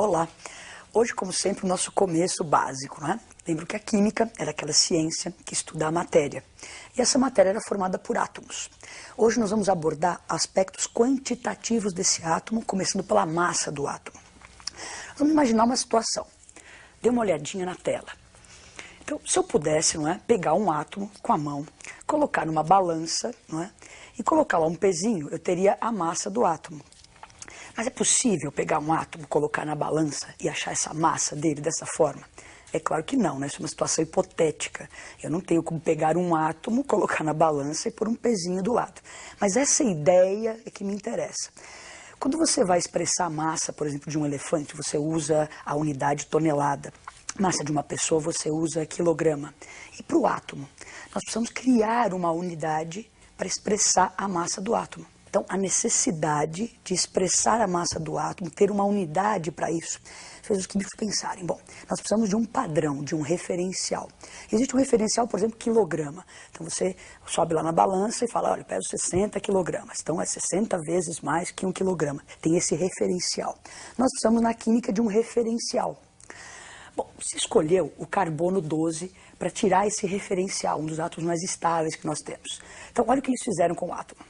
Olá! Hoje, como sempre, o nosso começo básico, não é? Lembro que a química era aquela ciência que estuda a matéria. E essa matéria era formada por átomos. Hoje nós vamos abordar aspectos quantitativos desse átomo, começando pela massa do átomo. Vamos imaginar uma situação. Dê uma olhadinha na tela. Então, se eu pudesse, não é, pegar um átomo com a mão, colocar numa balança, não é, e colocar lá um pezinho, eu teria a massa do átomo. Mas é possível pegar um átomo, colocar na balança e achar essa massa dele dessa forma? É claro que não, né? Isso é uma situação hipotética. Eu não tenho como pegar um átomo, colocar na balança e pôr um pezinho do lado. Mas essa ideia é que me interessa. Quando você vai expressar a massa, por exemplo, de um elefante, você usa a unidade tonelada. Massa de uma pessoa, você usa quilograma. E para o átomo, nós precisamos criar uma unidade para expressar a massa do átomo. Então, a necessidade de expressar a massa do átomo, ter uma unidade para isso, fez os químicos pensarem, bom, nós precisamos de um padrão, de um referencial. Existe um referencial, por exemplo, quilograma. Então, você sobe lá na balança e fala, olha, eu peso 60 quilogramas. Então, é 60 vezes mais que 1 quilograma. Tem esse referencial. Nós precisamos, na química, de um referencial. Bom, se escolheu o carbono 12 para tirar esse referencial, um dos átomos mais estáveis que nós temos. Então, olha o que eles fizeram com o átomo.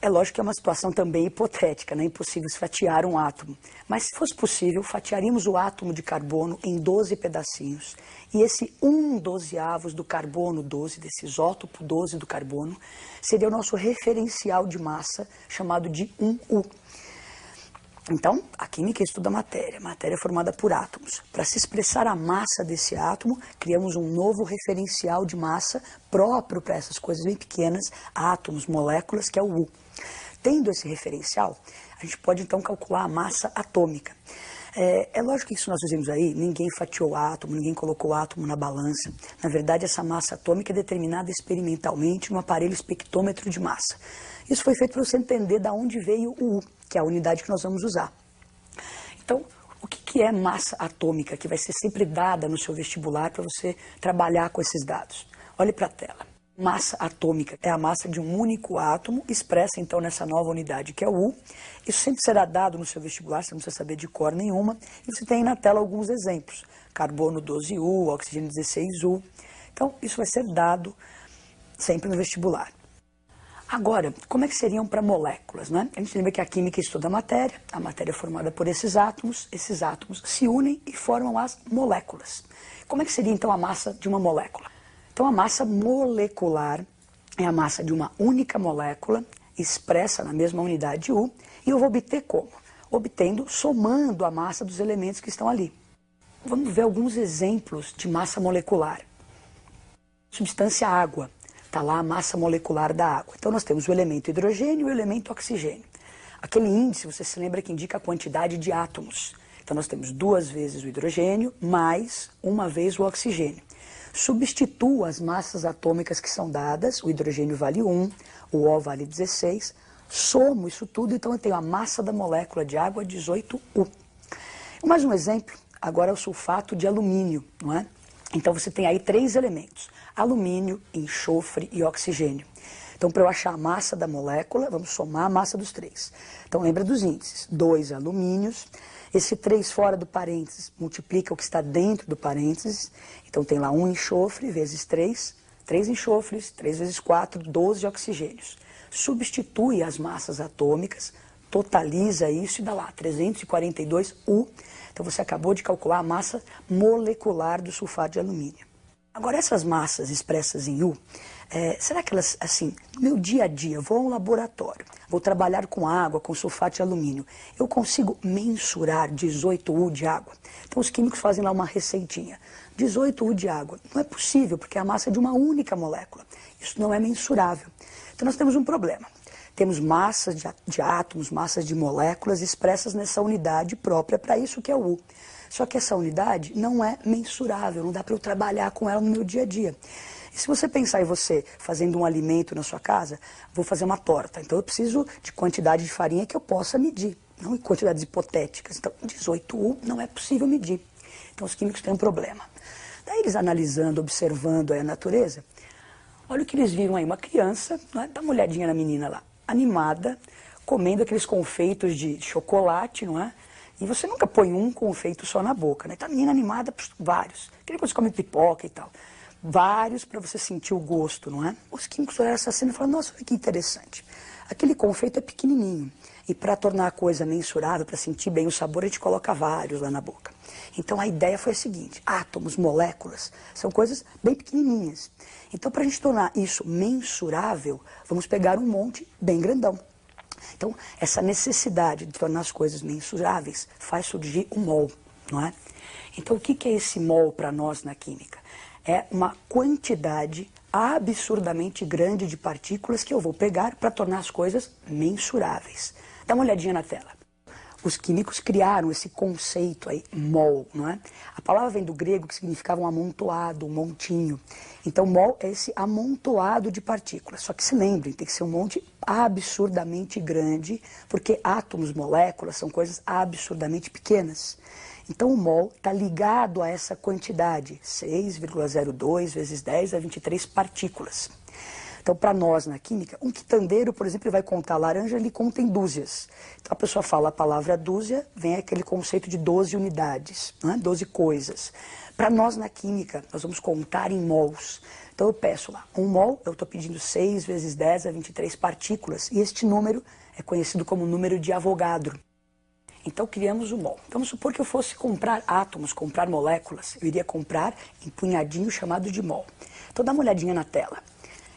É lógico que é uma situação também hipotética, não é impossível se fatiar um átomo. Mas se fosse possível, fatiaríamos o átomo de carbono em 12 pedacinhos. E esse 1/12 do carbono 12, desse isótopo 12 do carbono, seria o nosso referencial de massa, chamado de 1U. Então, a química estuda a matéria é formada por átomos. Para se expressar a massa desse átomo, criamos um novo referencial de massa próprio para essas coisas bem pequenas, átomos, moléculas, que é o U. Tendo esse referencial, a gente pode então calcular a massa atômica. É lógico que isso nós fizemos aí, ninguém fatiou o átomo, ninguém colocou o átomo na balança. Na verdade, essa massa atômica é determinada experimentalmente no aparelho espectrômetro de massa. Isso foi feito para você entender de onde veio o U, que é a unidade que nós vamos usar. Então, o que é massa atômica, que vai ser sempre dada no seu vestibular para você trabalhar com esses dados? Olhe para a tela. Massa atômica é a massa de um único átomo, expressa então nessa nova unidade que é o U. Isso sempre será dado no seu vestibular, você não precisa saber de cor nenhuma. E você tem aí na tela alguns exemplos. Carbono 12U, oxigênio 16U. Então, isso vai ser dado sempre no vestibular. Agora, como é que seriam para moléculas, né? A gente lembra que a química estuda a matéria é formada por esses átomos se unem e formam as moléculas. Como é que seria então a massa de uma molécula? Então a massa molecular é a massa de uma única molécula, expressa na mesma unidade U, e eu vou obter como? Obtendo, somando a massa dos elementos que estão ali. Vamos ver alguns exemplos de massa molecular. Substância água. Está lá a massa molecular da água. Então nós temos o elemento hidrogênio e o elemento oxigênio. Aquele índice, você se lembra que indica a quantidade de átomos. Então nós temos 2 vezes o hidrogênio mais 1 vez o oxigênio. Substitua as massas atômicas que são dadas, o hidrogênio vale 1, o O vale 16, somo isso tudo, então eu tenho a massa da molécula de água 18U. Mais um exemplo, agora é o sulfato de alumínio, não é? Então você tem aí 3 elementos, alumínio, enxofre e oxigênio. Então para eu achar a massa da molécula, vamos somar a massa dos 3. Então lembra dos índices, 2 alumínios, esse 3 fora do parênteses multiplica o que está dentro do parênteses, então tem lá 1 enxofre vezes 3 enxofres, 3 vezes 4, 12 oxigênios. Substitui as massas atômicas, totaliza isso e dá lá 342U. Então você acabou de calcular a massa molecular do sulfato de alumínio. Agora essas massas expressas em U, será que elas, assim, no meu dia a dia, vou a um laboratório, vou trabalhar com água, com sulfato de alumínio, eu consigo mensurar 18U de água? Então os químicos fazem lá uma receitinha. 18U de água. Não é possível, porque é a massa de uma única molécula. Isso não é mensurável. Então nós temos um problema. Temos massas de átomos, massas de moléculas expressas nessa unidade própria para isso que é o U. Só que essa unidade não é mensurável, não dá para eu trabalhar com ela no meu dia a dia. E se você pensar em você fazendo um alimento na sua casa, vou fazer uma torta, então eu preciso de quantidade de farinha que eu possa medir, não em quantidades hipotéticas. Então 18U não é possível medir. Então os químicos têm um problema. Daí eles analisando, observando aí a natureza, olha o que eles viram aí, uma criança, né? Dá uma olhadinha na menina lá, animada, comendo aqueles confeitos de chocolate, não é? E você nunca põe um confeito só na boca, né? Tá a menina animada, vários. Aquele quando você come pipoca e tal. Vários para você sentir o gosto, não é? Os químicos olharam essa cena e falaram, nossa, olha que interessante. Aquele confeito é pequenininho. E para tornar a coisa mensurável, para sentir bem o sabor, a gente coloca vários lá na boca. Então a ideia foi a seguinte, átomos, moléculas, são coisas bem pequenininhas. Então para a gente tornar isso mensurável, vamos pegar um monte bem grandão. Então essa necessidade de tornar as coisas mensuráveis faz surgir o mol, não é? Então o que é esse mol para nós na química? É uma quantidade absurdamente grande de partículas que eu vou pegar para tornar as coisas mensuráveis. Dá uma olhadinha na tela. Os químicos criaram esse conceito aí, mol, não é? A palavra vem do grego que significava um amontoado, um montinho. Então, mol é esse amontoado de partículas. Só que se lembrem, tem que ser um monte absurdamente grande, porque átomos, moléculas, são coisas absurdamente pequenas. Então, o mol está ligado a essa quantidade, 6,02 vezes 10 a 23 partículas. Então, para nós, na química, um quitandeiro, por exemplo, ele vai contar laranja, ele conta em dúzias. Então, a pessoa fala a palavra dúzia, vem aquele conceito de 12 unidades, não é? 12 coisas. Para nós, na química, nós vamos contar em mols. Então, eu peço lá, um mol, eu estou pedindo 6 vezes 10 a 23 partículas, e este número é conhecido como número de Avogadro. Então, criamos o mol. Vamos supor que eu fosse comprar átomos, comprar moléculas, eu iria comprar em punhadinho chamado de mol. Então, dá uma olhadinha na tela.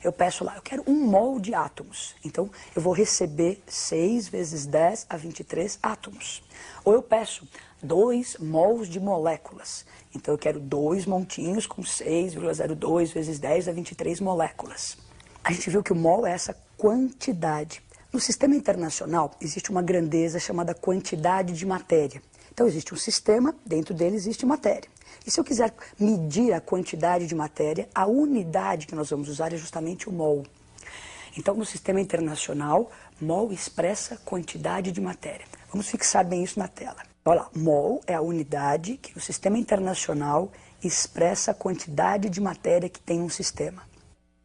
Eu peço lá, eu quero 1 mol de átomos. Então, eu vou receber 6 vezes 10 a 23 átomos. Ou eu peço 2 mols de moléculas. Então, eu quero 2 montinhos com 6,02 vezes 10 a 23 moléculas. A gente viu que o mol é essa quantidade. No sistema internacional, existe uma grandeza chamada quantidade de matéria. Então, existe um sistema, dentro dele existe matéria. E se eu quiser medir a quantidade de matéria, a unidade que nós vamos usar é justamente o mol. Então, no sistema internacional, mol expressa quantidade de matéria. Vamos fixar bem isso na tela. Olha lá, mol é a unidade que no sistema internacional expressa a quantidade de matéria que tem um sistema.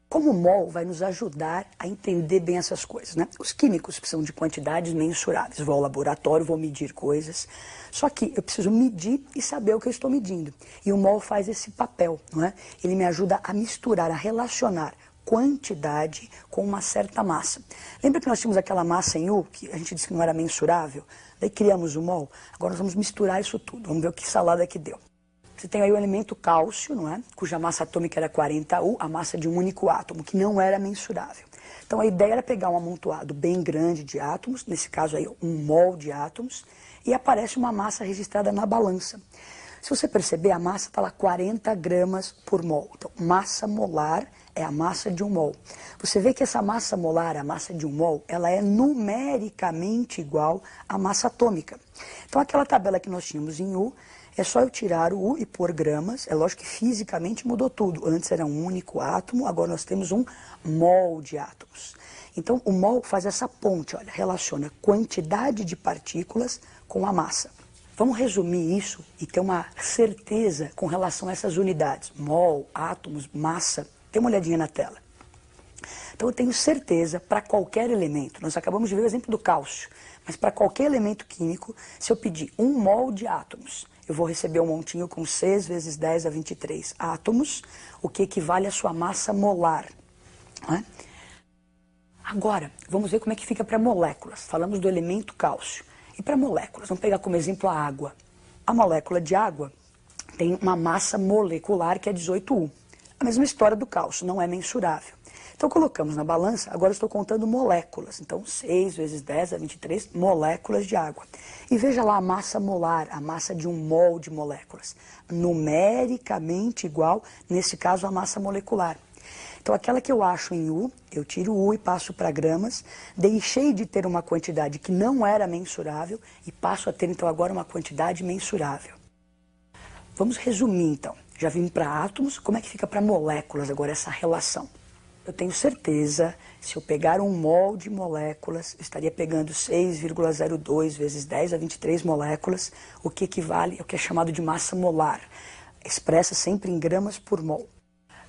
Como o mol vai nos ajudar a entender bem essas coisas, né? Os químicos precisam de quantidades mensuráveis. Vou ao laboratório, vou medir coisas. Só que eu preciso medir e saber o que eu estou medindo. E o mol faz esse papel, não é? Ele me ajuda a misturar, a relacionar quantidade com uma certa massa. Lembra que nós tínhamos aquela massa em U, que a gente disse que não era mensurável? Daí criamos o mol. Agora nós vamos misturar isso tudo. Vamos ver o que salada que deu. Você tem aí o elemento cálcio, não é? Cuja massa atômica era 40U, a massa de um único átomo, que não era mensurável. Então a ideia era pegar um amontoado bem grande de átomos, nesse caso aí 1 mol de átomos, e aparece uma massa registrada na balança. Se você perceber, a massa está lá 40 gramas por mol. Então, massa molar é a massa de 1 mol. Você vê que essa massa molar, a massa de 1 mol, ela é numericamente igual à massa atômica. Então aquela tabela que nós tínhamos em U, é só eu tirar o U e pôr gramas. É lógico que fisicamente mudou tudo. Antes era um único átomo, agora nós temos 1 mol de átomos. Então o mol faz essa ponte, olha, relaciona quantidade de partículas com a massa. Vamos resumir isso e ter uma certeza com relação a essas unidades. Mol, átomos, massa. Dê uma olhadinha na tela. Então eu tenho certeza para qualquer elemento. Nós acabamos de ver o exemplo do cálcio. Mas para qualquer elemento químico, se eu pedir 1 mol de átomos, eu vou receber um montinho com 6 vezes 10 a 23 átomos, o que equivale à sua massa molar. Não é? Agora, vamos ver como é que fica para moléculas. Falamos do elemento cálcio. E para moléculas, vamos pegar como exemplo a água. A molécula de água tem uma massa molecular que é 18U. A mesma história do cálcio, não é mensurável. Então colocamos na balança, agora estou contando moléculas. Então 6 vezes 10 a 23 moléculas de água. E veja lá a massa molar, a massa de 1 mol de moléculas. Numericamente igual, nesse caso, à massa molecular. Então aquela que eu acho em U, eu tiro o U e passo para gramas, deixei de ter uma quantidade que não era mensurável e passo a ter então agora uma quantidade mensurável. Vamos resumir então. Já vim para átomos, como é que fica para moléculas agora essa relação? Eu tenho certeza, se eu pegar 1 mol de moléculas, eu estaria pegando 6,02 vezes 10 a 23 moléculas, o que equivale ao que é chamado de massa molar, expressa sempre em gramas por mol.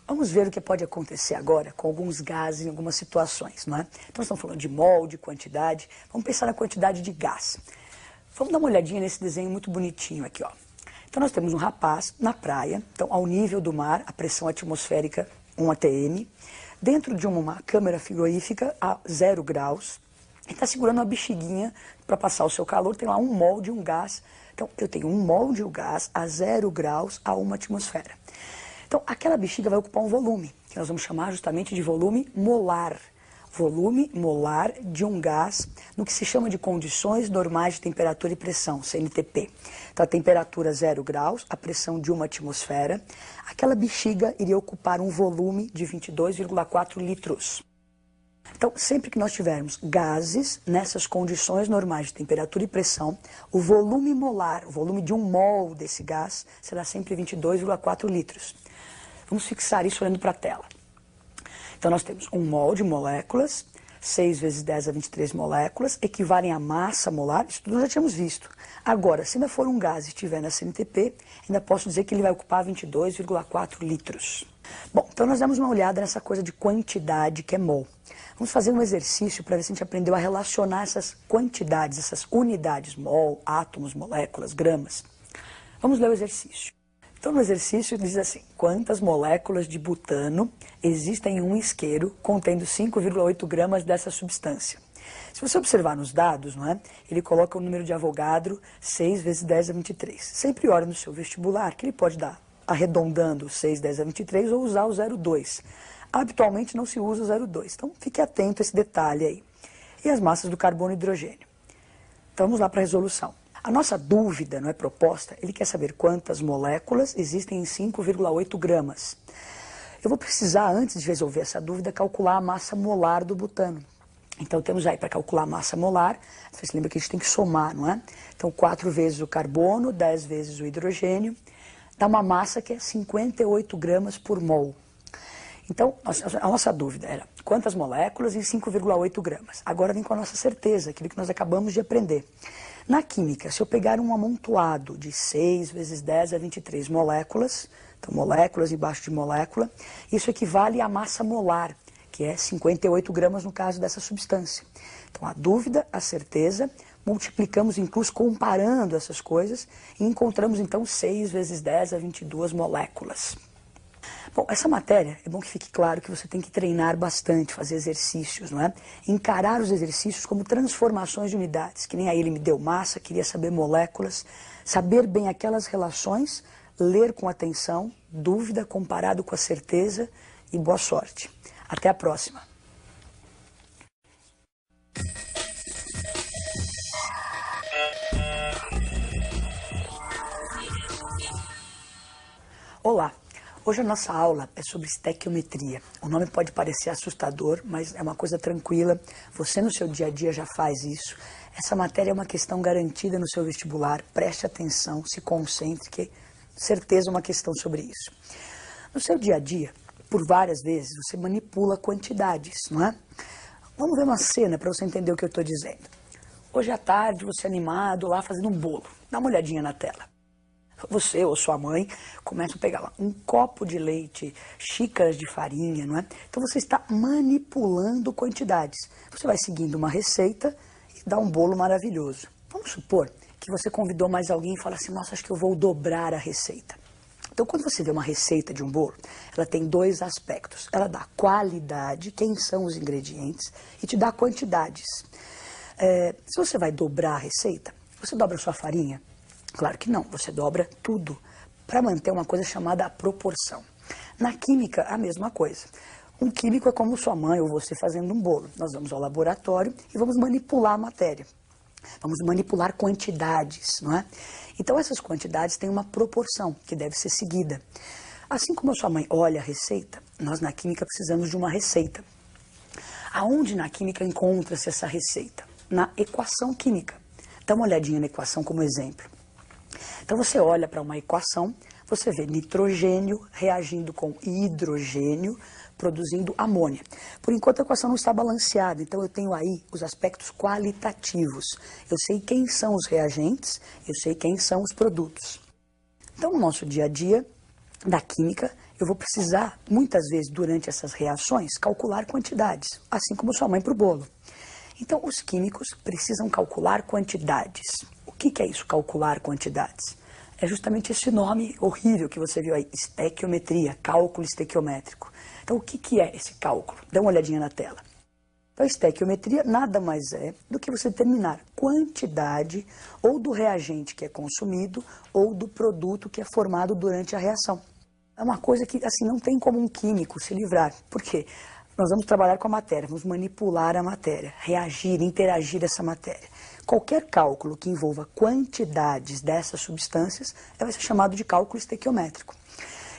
Vamos ver o que pode acontecer agora com alguns gases em algumas situações, não é? Então, nós estamos falando de mol, de quantidade. Vamos pensar na quantidade de gás. Vamos dar uma olhadinha nesse desenho muito bonitinho aqui, ó. Então nós temos um rapaz na praia, então ao nível do mar, a pressão atmosférica 1 atm, dentro de uma câmara frigorífica a 0 graus, ele está segurando uma bexiguinha para passar o seu calor, tem lá 1 mol de um gás. Então eu tenho 1 mol de um gás a 0 graus a 1 atmosfera. Então aquela bexiga vai ocupar um volume, que nós vamos chamar justamente de volume molar. Volume molar de um gás no que se chama de condições normais de temperatura e pressão, CNTP. Então a temperatura 0 graus, a pressão de 1 atmosfera, aquela bexiga iria ocupar um volume de 22,4 litros. Então, sempre que nós tivermos gases nessas condições normais de temperatura e pressão, o volume molar, o volume de 1 mol desse gás, será sempre 22,4 litros. Vamos fixar isso olhando para a tela. Então nós temos 1 mol de moléculas, 6 vezes 10 a 23 moléculas, equivalem à massa molar, isso tudo nós já tínhamos visto. Agora, se ainda for um gás e estiver na CNTP, ainda posso dizer que ele vai ocupar 22,4 litros. Bom, então nós damos uma olhada nessa coisa de quantidade que é mol. Vamos fazer um exercício para ver se a gente aprendeu a relacionar essas quantidades, essas unidades, mol, átomos, moléculas, gramas. Vamos ler o exercício. Então, no exercício diz assim: quantas moléculas de butano existem em um isqueiro contendo 5,8 gramas dessa substância? Se você observar nos dados, não é? Ele coloca o número de Avogadro 6 vezes 10 a 23. Sempre olha no seu vestibular que ele pode dar arredondando 6, 10 a 23 ou usar o 0,2. Habitualmente não se usa o 0,2. Então, fique atento a esse detalhe aí. E as massas do carbono e hidrogênio. Então, vamos lá para a resolução. A nossa dúvida, não é proposta, ele quer saber quantas moléculas existem em 5,8 gramas. Eu vou precisar, antes de resolver essa dúvida, calcular a massa molar do butano. Então temos aí para calcular a massa molar, você se lembra que a gente tem que somar, não é? Então 4 vezes o carbono, 10 vezes o hidrogênio, dá uma massa que é 58 gramas por mol. Então, a nossa dúvida era quantas moléculas em 5,8 gramas. Agora vem com a nossa certeza, aquilo que nós acabamos de aprender. Na química, se eu pegar um amontoado de 6 vezes 10 a 23 moléculas, então moléculas embaixo de molécula, isso equivale à massa molar, que é 58 gramas no caso dessa substância. Então a dúvida, a certeza, multiplicamos incluso comparando essas coisas e encontramos então 6 vezes 10 a 22 moléculas. Bom, essa matéria, é bom que fique claro que você tem que treinar bastante, fazer exercícios, não é? Encarar os exercícios como transformações de unidades, que nem aí ele me deu massa, queria saber moléculas, saber bem aquelas relações, ler com atenção, dúvida comparado com a certeza e boa sorte. Até a próxima. Olá! Hoje a nossa aula é sobre estequiometria. O nome pode parecer assustador, mas é uma coisa tranquila. Você no seu dia a dia já faz isso. Essa matéria é uma questão garantida no seu vestibular. Preste atenção, se concentre, que certeza é uma questão sobre isso. No seu dia a dia, por várias vezes, você manipula quantidades, não é? Vamos ver uma cena para você entender o que eu estou dizendo. Hoje à tarde, você animado lá fazendo um bolo. Dá uma olhadinha na tela. Você ou sua mãe começam a pegar lá um copo de leite, xícaras de farinha, não é? Então você está manipulando quantidades. Você vai seguindo uma receita e dá um bolo maravilhoso. Vamos supor que você convidou mais alguém e fala assim, nossa, acho que eu vou dobrar a receita. Então quando você vê uma receita de um bolo, ela tem 2 aspectos. Ela dá qualidade, quem são os ingredientes, e te dá quantidades. Se você vai dobrar a receita, você dobra a sua farinha? Claro que não, você dobra tudo para manter uma coisa chamada proporção. Na química, a mesma coisa. Um químico é como sua mãe ou você fazendo um bolo. Nós vamos ao laboratório e vamos manipular a matéria. Vamos manipular quantidades, não é? Então essas quantidades têm uma proporção que deve ser seguida. Assim como a sua mãe olha a receita, nós na química precisamos de uma receita. Aonde na química encontra-se essa receita? Na equação química. Dá uma olhadinha na equação como exemplo. Então você olha para uma equação, você vê nitrogênio reagindo com hidrogênio, produzindo amônia. Por enquanto a equação não está balanceada, então eu tenho aí os aspectos qualitativos. Eu sei quem são os reagentes, eu sei quem são os produtos. Então no nosso dia a dia, da química, eu vou precisar, muitas vezes durante essas reações, calcular quantidades, assim como sua mãe para o bolo. Então os químicos precisam calcular quantidades. O que é isso, calcular quantidades? É justamente esse nome horrível que você viu aí, estequiometria, cálculo estequiométrico. Então, o que é esse cálculo? Dá uma olhadinha na tela. Então, a estequiometria nada mais é do que você determinar quantidade ou do reagente que é consumido ou do produto que é formado durante a reação. É uma coisa que assim não tem como um químico se livrar. Por quê? Nós vamos trabalhar com a matéria, vamos manipular a matéria, reagir, interagir essa matéria. Qualquer cálculo que envolva quantidades dessas substâncias vai ser chamado de cálculo estequiométrico.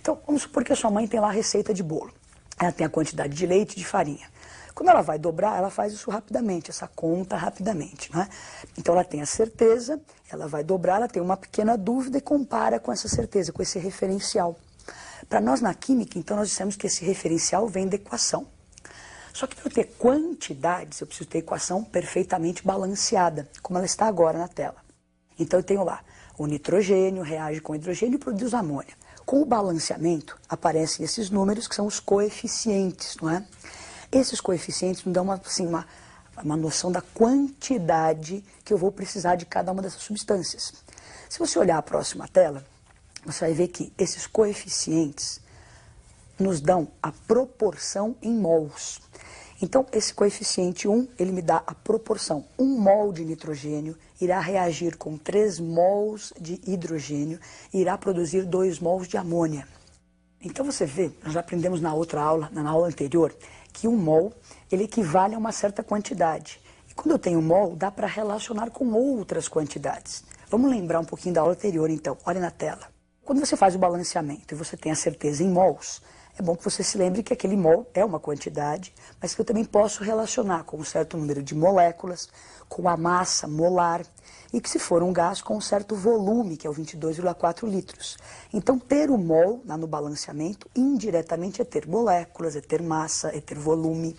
Então, vamos supor que a sua mãe tem lá a receita de bolo. Ela tem a quantidade de leite e de farinha. Quando ela vai dobrar, ela faz isso rapidamente, essa conta rapidamente, não é? Então ela tem a certeza, ela vai dobrar, ela tem uma pequena dúvida e compara com essa certeza, com esse referencial. Para nós na química, então, nós dissemos que esse referencial vem da equação. Só que para eu ter quantidades, eu preciso ter equação perfeitamente balanceada, como ela está agora na tela. Então eu tenho lá, o nitrogênio reage com o hidrogênio e produz amônia. Com o balanceamento, aparecem esses números que são os coeficientes, não é? Esses coeficientes nos dão uma noção da quantidade que eu vou precisar de cada uma dessas substâncias. Se você olhar a próxima tela, você vai ver que esses coeficientes nos dão a proporção em mols. Então, esse coeficiente 1, ele me dá a proporção. 1 mol de nitrogênio irá reagir com 3 mols de hidrogênio e irá produzir 2 mols de amônia. Então, você vê, nós já aprendemos na outra aula, na aula anterior, que 1 mol, ele equivale a uma certa quantidade. E quando eu tenho mol, dá para relacionar com outras quantidades. Vamos lembrar um pouquinho da aula anterior, então. Olha na tela. Quando você faz o balanceamento e você tem a certeza em mols, é bom que você se lembre que aquele mol é uma quantidade, mas que eu também posso relacionar com um certo número de moléculas, com a massa molar, e que se for um gás com um certo volume, que é o 22,4 litros. Então, ter o mol no balanceamento, indiretamente, é ter moléculas, é ter massa, é ter volume.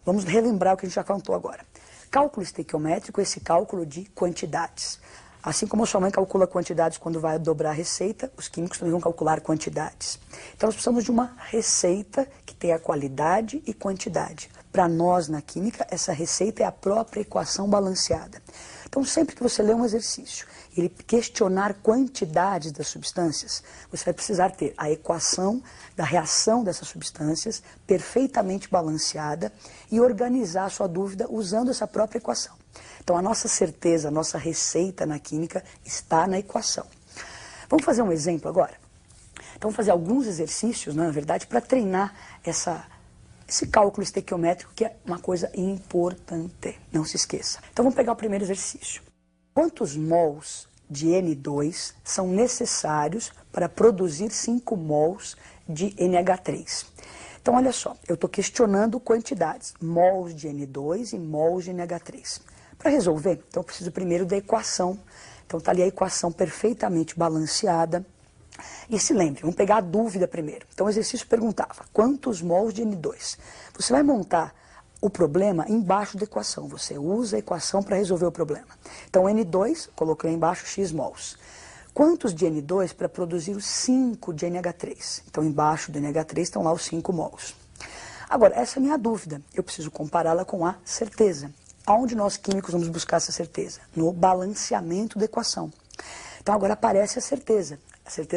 Vamos relembrar o que a gente já contou agora. Cálculo estequiométrico é esse cálculo de quantidades. Assim como a sua mãe calcula quantidades quando vai dobrar a receita, os químicos também vão calcular quantidades. Então, nós precisamos de uma receita que tenha qualidade e quantidade. Para nós, na química, essa receita é a própria equação balanceada. Então, sempre que você lê um exercício e ele questionar quantidades das substâncias, você vai precisar ter a equação da reação dessas substâncias perfeitamente balanceada e organizar a sua dúvida usando essa própria equação. Então, a nossa certeza, a nossa receita na química está na equação. Vamos fazer um exemplo agora? Então, vamos fazer alguns exercícios, na verdade, para treinar esse cálculo estequiométrico, que é uma coisa importante, não se esqueça. Então, vamos pegar o primeiro exercício. Quantos mols de N2 são necessários para produzir 5 mols de NH3? Então, olha só, eu estou questionando quantidades, mols de N2 e mols de NH3. Para resolver, então eu preciso primeiro da equação. Então está ali a equação perfeitamente balanceada. E se lembre, vamos pegar a dúvida primeiro. Então o exercício perguntava, quantos mols de N2? Você vai montar o problema embaixo da equação. Você usa a equação para resolver o problema. Então N2, coloquei lá embaixo X mols. Quantos de N2 para produzir os 5 de NH3? Então embaixo do NH3 estão lá os 5 mols. Agora, essa é a minha dúvida. Eu preciso compará-la com a certeza. Aonde nós químicos vamos buscar essa certeza? No balanceamento da equação. Então agora aparece a certeza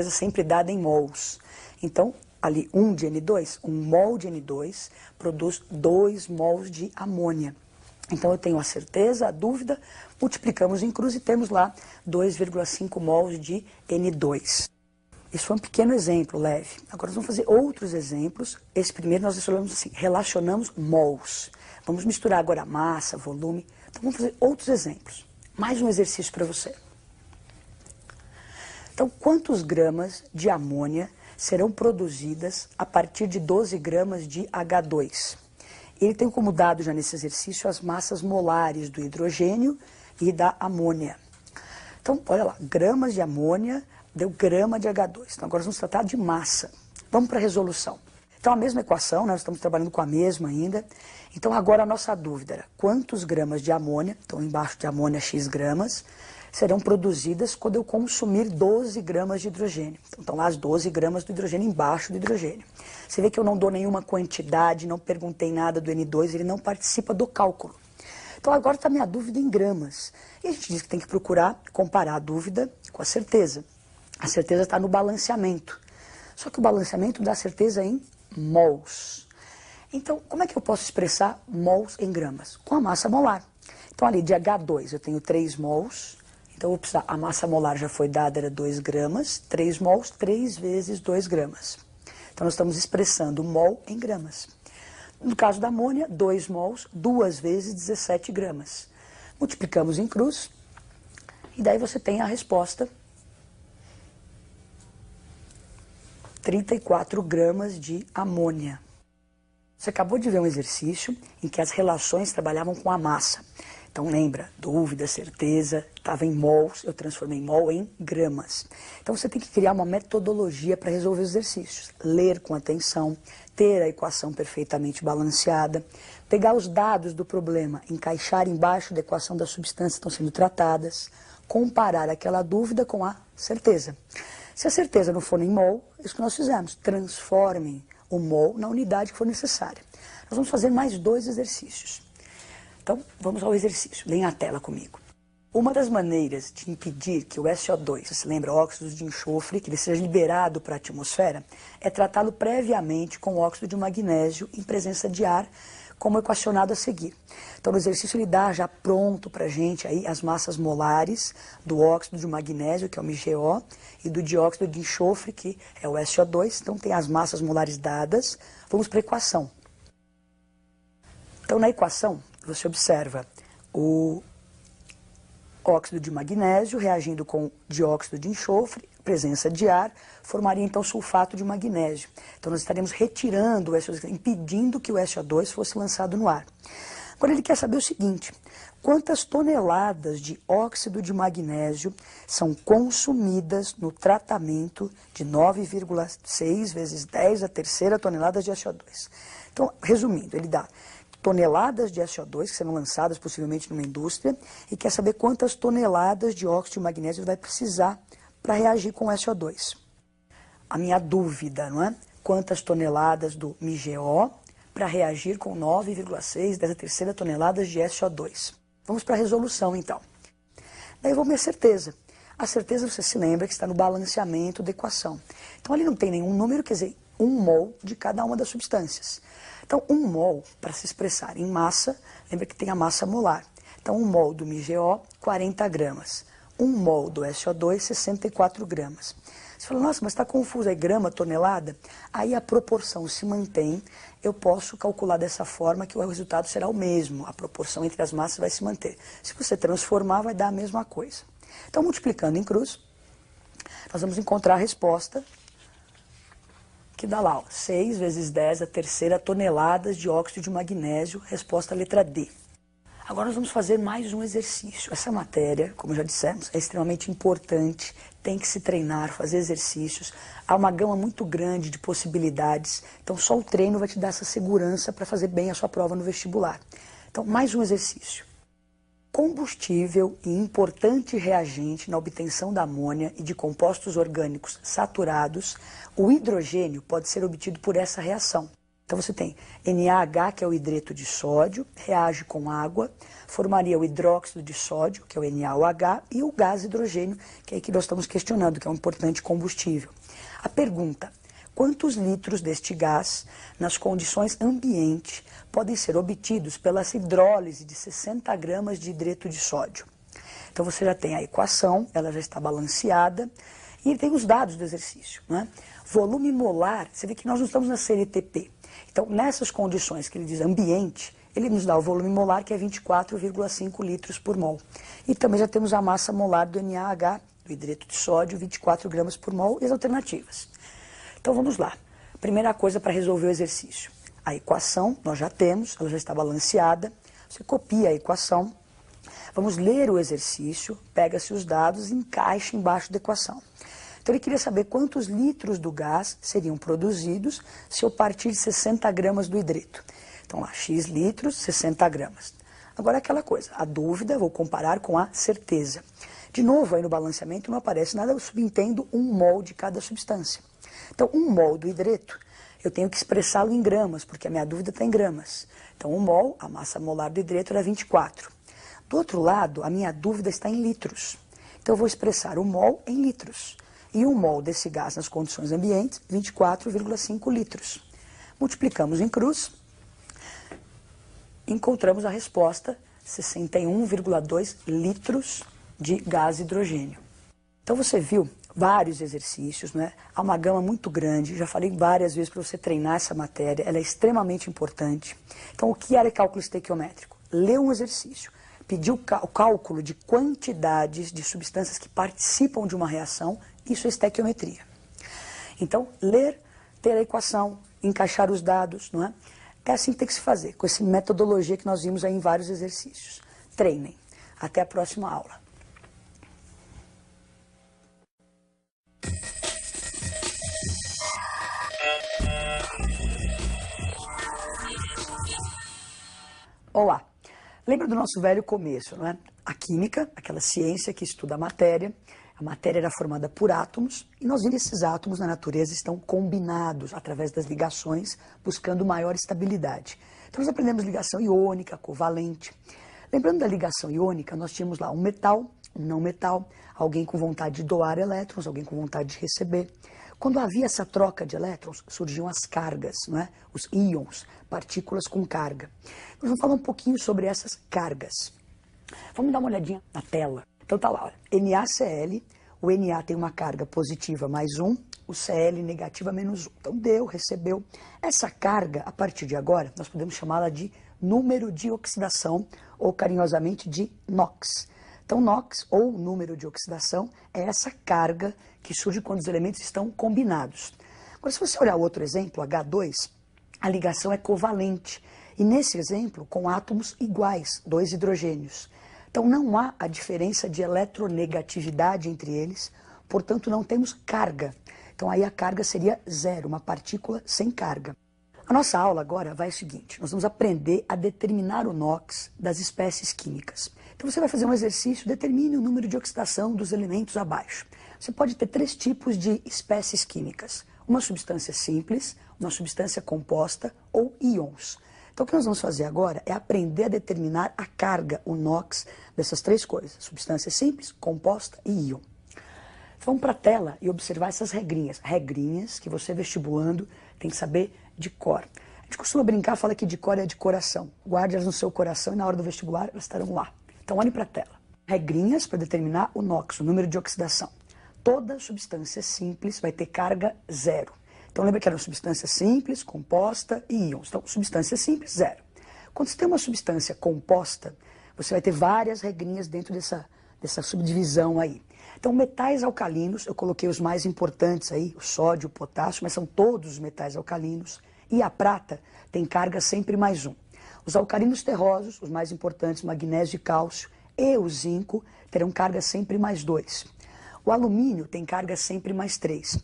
sempre dada em mols. Então, ali 1 de N2, 1 mol de N2 produz 2 mols de amônia. Então eu tenho a certeza, a dúvida, multiplicamos em cruz e temos lá 2,5 mols de N2. Isso foi um pequeno exemplo, leve. Agora nós vamos fazer outros exemplos. Esse primeiro nós relacionamos mols. Vamos misturar agora massa, volume. Então vamos fazer outros exemplos. Mais um exercício para você. Então, quantos gramas de amônia serão produzidas a partir de 12 gramas de H2? Ele tem como dado já nesse exercício as massas molares do hidrogênio e da amônia. Então, olha lá, gramas de amônia deu grama de H2. Então, agora nós vamos tratar de massa. Vamos para a resolução. Então, a mesma equação, nós estamos trabalhando com a mesma ainda. Então, agora a nossa dúvida era quantos gramas de amônia, então embaixo de amônia X gramas, serão produzidas quando eu consumir 12 gramas de hidrogênio. Então, estão lá as 12 gramas do hidrogênio embaixo do hidrogênio. Você vê que eu não dou nenhuma quantidade, não perguntei nada do N2, ele não participa do cálculo. Então agora está minha dúvida em gramas. E a gente diz que tem que procurar comparar a dúvida com a certeza. A certeza está no balanceamento. Só que o balanceamento dá certeza em mols. Então, como é que eu posso expressar mols em gramas? Com a massa molar. Então ali de H2 eu tenho 3 mols. Então eu vou precisar, a massa molar já foi dada, era 2 gramas. 3 mols, 3 vezes 2 gramas. Então nós estamos expressando mol em gramas. No caso da amônia, 2 mols, 2 vezes 17 gramas. Multiplicamos em cruz, e daí você tem a resposta: 34 gramas de amônia. Você acabou de ver um exercício em que as relações trabalhavam com a massa. Então lembra, dúvida, certeza, estava em mols, eu transformei mol em gramas. Então você tem que criar uma metodologia para resolver os exercícios. Ler com atenção, ter a equação perfeitamente balanceada, pegar os dados do problema, encaixar embaixo da equação das substâncias que estão sendo tratadas, comparar aquela dúvida com a certeza. Se a certeza não for em mol, é isso que nós fizemos, transformem o mol na unidade que for necessária. Nós vamos fazer mais 2 exercícios. Então, vamos ao exercício. Leia a tela comigo. Uma das maneiras de impedir que o SO2, você se lembra, óxido de enxofre, que ele seja liberado para a atmosfera, é tratá-lo previamente com óxido de magnésio em presença de ar, como equacionado a seguir. Então, no exercício ele dá já pronto para a gente aí as massas molares do óxido de magnésio, que é o MgO, e do dióxido de enxofre, que é o SO2. Então, tem as massas molares dadas. Vamos para a equação. Então, na equação, você observa o óxido de magnésio reagindo com dióxido de enxofre, presença de ar, formaria então sulfato de magnésio. Então nós estaremos retirando o SO2, impedindo que o SO2 fosse lançado no ar. Agora ele quer saber o seguinte: quantas toneladas de óxido de magnésio são consumidas no tratamento de 9,6 vezes 10 a terceira toneladas de SO2? Então, resumindo, ele dá toneladas de SO2 que serão lançadas possivelmente numa indústria e quer saber quantas toneladas de óxido de magnésio ele vai precisar para reagir com o SO2. A minha dúvida, não é? Quantas toneladas do MgO para reagir com 9,6 dessa terceira toneladas de SO2. Vamos para a resolução, então. Daí eu vou minha certeza. A certeza, você se lembra, que está no balanceamento da equação. Então, ali não tem nenhum número, quer dizer, 1 mol de cada uma das substâncias. Então, 1 mol, para se expressar em massa, lembra que tem a massa molar. Então, 1 mol do MgO, 40 gramas. 1 mol do SO2, 64 gramas. Você fala, nossa, mas está confuso, é grama, tonelada? Aí a proporção se mantém, eu posso calcular dessa forma que o resultado será o mesmo, a proporção entre as massas vai se manter. Se você transformar, vai dar a mesma coisa. Então, multiplicando em cruz, nós vamos encontrar a resposta, que dá lá, ó, 6 vezes 10 a terceira toneladas de óxido de magnésio, resposta letra D. Agora nós vamos fazer mais um exercício. Essa matéria, como já dissemos, é extremamente importante, tem que se treinar, fazer exercícios. Há uma gama muito grande de possibilidades, então só o treino vai te dar essa segurança para fazer bem a sua prova no vestibular. Então, mais um exercício. Combustível e importante reagente na obtenção da amônia e de compostos orgânicos saturados, o hidrogênio pode ser obtido por essa reação. Então você tem NaH, que é o hidreto de sódio, reage com água, formaria o hidróxido de sódio, que é o NaOH, e o gás hidrogênio, que é aí que nós estamos questionando, que é um importante combustível. A pergunta: quantos litros deste gás, nas condições ambiente, podem ser obtidos pela hidrólise de 60 gramas de hidreto de sódio? Então você já tem a equação, ela já está balanceada, e tem os dados do exercício, né? Volume molar, você vê que nós não estamos na CNTP. Então, nessas condições que ele diz ambiente, ele nos dá o volume molar, que é 24,5 litros por mol. E também já temos a massa molar do NaH, do hidreto de sódio, 24 gramas por mol, e as alternativas. Então, vamos lá. Primeira coisa para resolver o exercício. A equação, nós já temos, ela já está balanceada. Você copia a equação. Vamos ler o exercício, pega-se os dados e encaixa embaixo da equação. Então ele queria saber quantos litros do gás seriam produzidos se eu partir de 60 gramas do hidreto. Então lá, X litros, 60 gramas. Agora aquela coisa, a dúvida, vou comparar com a certeza. De novo, aí no balanceamento não aparece nada, eu subentendo 1 mol de cada substância. Então 1 mol do hidreto, eu tenho que expressá-lo em gramas, porque a minha dúvida está em gramas. Então, 1 mol, a massa molar do hidreto era 24. Do outro lado, a minha dúvida está em litros. Então, eu vou expressar o mol em litros. E 1 mol desse gás nas condições ambientes, 24,5 litros. Multiplicamos em cruz, encontramos a resposta, 61,2 litros de gás hidrogênio. Então você viu vários exercícios, né? Há uma gama muito grande, já falei várias vezes para você treinar essa matéria, ela é extremamente importante. Então o que era cálculo estequiométrico? Ler um exercício, pedir o cálculo de quantidades de substâncias que participam de uma reação, isso é estequiometria. Então, ler, ter a equação, encaixar os dados, não é? É assim que tem que se fazer, com essa metodologia que nós vimos aí em vários exercícios. Treinem. Até a próxima aula. Olá! Lembra do nosso velho começo, não é? A química, aquela ciência que estuda a matéria era formada por átomos, e nós vimos que esses átomos na natureza estão combinados através das ligações, buscando maior estabilidade. Então nós aprendemos ligação iônica, covalente. Lembrando da ligação iônica, nós tínhamos lá um metal, um não metal, alguém com vontade de doar elétrons, alguém com vontade de receber. Quando havia essa troca de elétrons, surgiam as cargas, não é? Os íons, partículas com carga. Nós vamos falar um pouquinho sobre essas cargas. Vamos dar uma olhadinha na tela. Então tá lá, olha, NaCl, o Na tem uma carga positiva mais 1, o Cl negativa menos 1. Então deu, recebeu. Essa carga, a partir de agora, nós podemos chamá-la de número de oxidação, ou carinhosamente de NOx. Então NOx, ou número de oxidação, é essa carga que surge quando os elementos estão combinados. Agora, se você olhar o outro exemplo, H2, a ligação é covalente. E nesse exemplo, com átomos iguais, 2 hidrogênios. Então não há a diferença de eletronegatividade entre eles, portanto não temos carga. Então aí a carga seria zero, uma partícula sem carga. A nossa aula agora vai o seguinte, nós vamos aprender a determinar o NOx das espécies químicas. Então você vai fazer um exercício, determine o número de oxidação dos elementos abaixo. Você pode ter 3 tipos de espécies químicas. Uma substância simples, uma substância composta ou íons. Então o que nós vamos fazer agora é aprender a determinar a carga, o NOx, dessas 3 coisas. Substância simples, composta e íon. Vamos para a tela e observar essas regrinhas. Regrinhas que você vestibulando tem que saber de cor. A gente costuma brincar, fala que de cor é de coração. Guarde elas no seu coração e na hora do vestibular elas estarão lá. Então olhe para a tela. Regrinhas para determinar o NOx, o número de oxidação. Toda substância simples vai ter carga zero. Então lembra que era uma substância simples, composta e íons. Então substância simples, zero. Quando você tem uma substância composta, você vai ter várias regrinhas dentro dessa subdivisão aí. Então metais alcalinos, eu coloquei os mais importantes aí, o sódio, o potássio, mas são todos os metais alcalinos. E a prata tem carga sempre mais 1. Os alcalinos terrosos, os mais importantes, magnésio e cálcio, e o zinco, terão carga sempre mais 2. O alumínio tem carga sempre mais 3.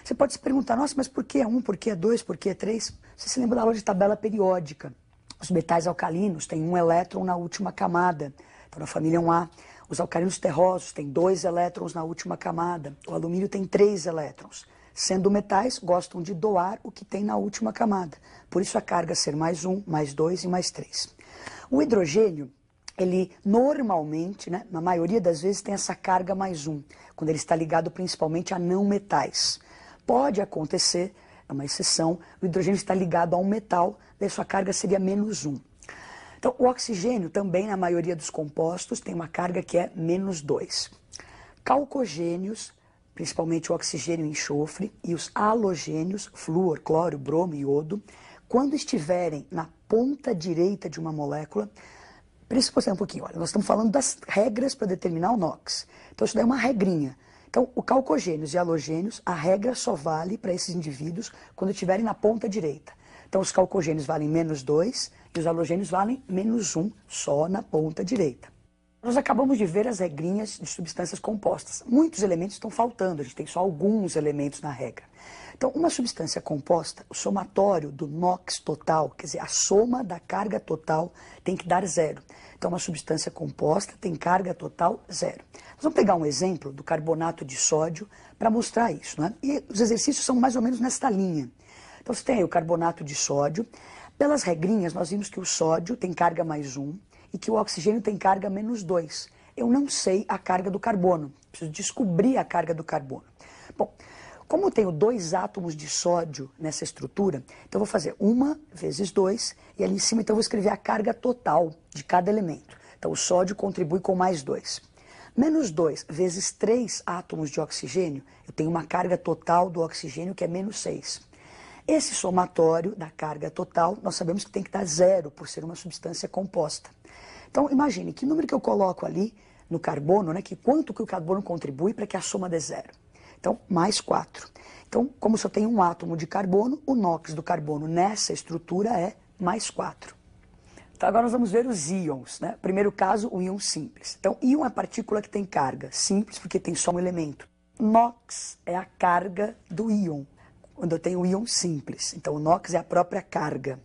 Você pode se perguntar, nossa, mas por que 1, por que 2, por que 3? Você se lembra da aula de tabela periódica. Os metais alcalinos têm 1 elétron na última camada, então na família 1A. Os alcalinos terrosos têm 2 elétrons na última camada. O alumínio tem 3 elétrons. Sendo metais, gostam de doar o que tem na última camada. Por isso a carga ser mais 1, mais 2 e mais 3. O hidrogênio, ele normalmente, né, na maioria das vezes, tem essa carga mais 1, quando ele está ligado principalmente a não metais. Pode acontecer, é uma exceção, o hidrogênio está ligado a um metal, daí sua carga seria menos 1. Então, o oxigênio também, na maioria dos compostos, tem uma carga que é menos 2. Calcogênios, principalmente o oxigênio e enxofre, e os halogênios, flúor, cloro, bromo e iodo, quando estiverem na ponta direita de uma molécula, principalmente um pouquinho, olha, nós estamos falando das regras para determinar o NOx. Então, isso daí é uma regrinha. Então, o calcogênios e halogênios, a regra só vale para esses indivíduos quando estiverem na ponta direita. Então, os calcogênios valem menos 2 e os halogênios valem menos 1, só na ponta direita. Nós acabamos de ver as regrinhas de substâncias compostas. Muitos elementos estão faltando, a gente tem só alguns elementos na regra. Então, uma substância composta, o somatório do NOx total, quer dizer, a soma da carga total tem que dar 0. Então, uma substância composta tem carga total 0. Nós vamos pegar um exemplo do carbonato de sódio para mostrar isso, né? E os exercícios são mais ou menos nesta linha. Então você tem aí o carbonato de sódio. Pelas regrinhas, nós vimos que o sódio tem carga +1 e que o oxigênio tem carga -2. Eu não sei a carga do carbono, preciso descobrir a carga do carbono. Bom, como eu tenho 2 átomos de sódio nessa estrutura, então eu vou fazer 1 vezes 2, e ali em cima então eu vou escrever a carga total de cada elemento. Então o sódio contribui com +2. -2 vezes 3 átomos de oxigênio, eu tenho uma carga total do oxigênio que é -6. Esse somatório da carga total, nós sabemos que tem que dar 0 por ser uma substância composta. Então imagine que número que eu coloco ali no carbono, né, que quanto que o carbono contribui para que a soma dê 0. Então, mais 4. Então, como só tem um átomo de carbono, o NOx do carbono nessa estrutura é mais 4. Então, agora nós vamos ver os íons, né? Primeiro caso, o íon simples. Então, íon é a partícula que tem carga. Simples porque tem só um elemento. NOx é a carga do íon, quando eu tenho um íon simples. Então, o NOx é a própria carga.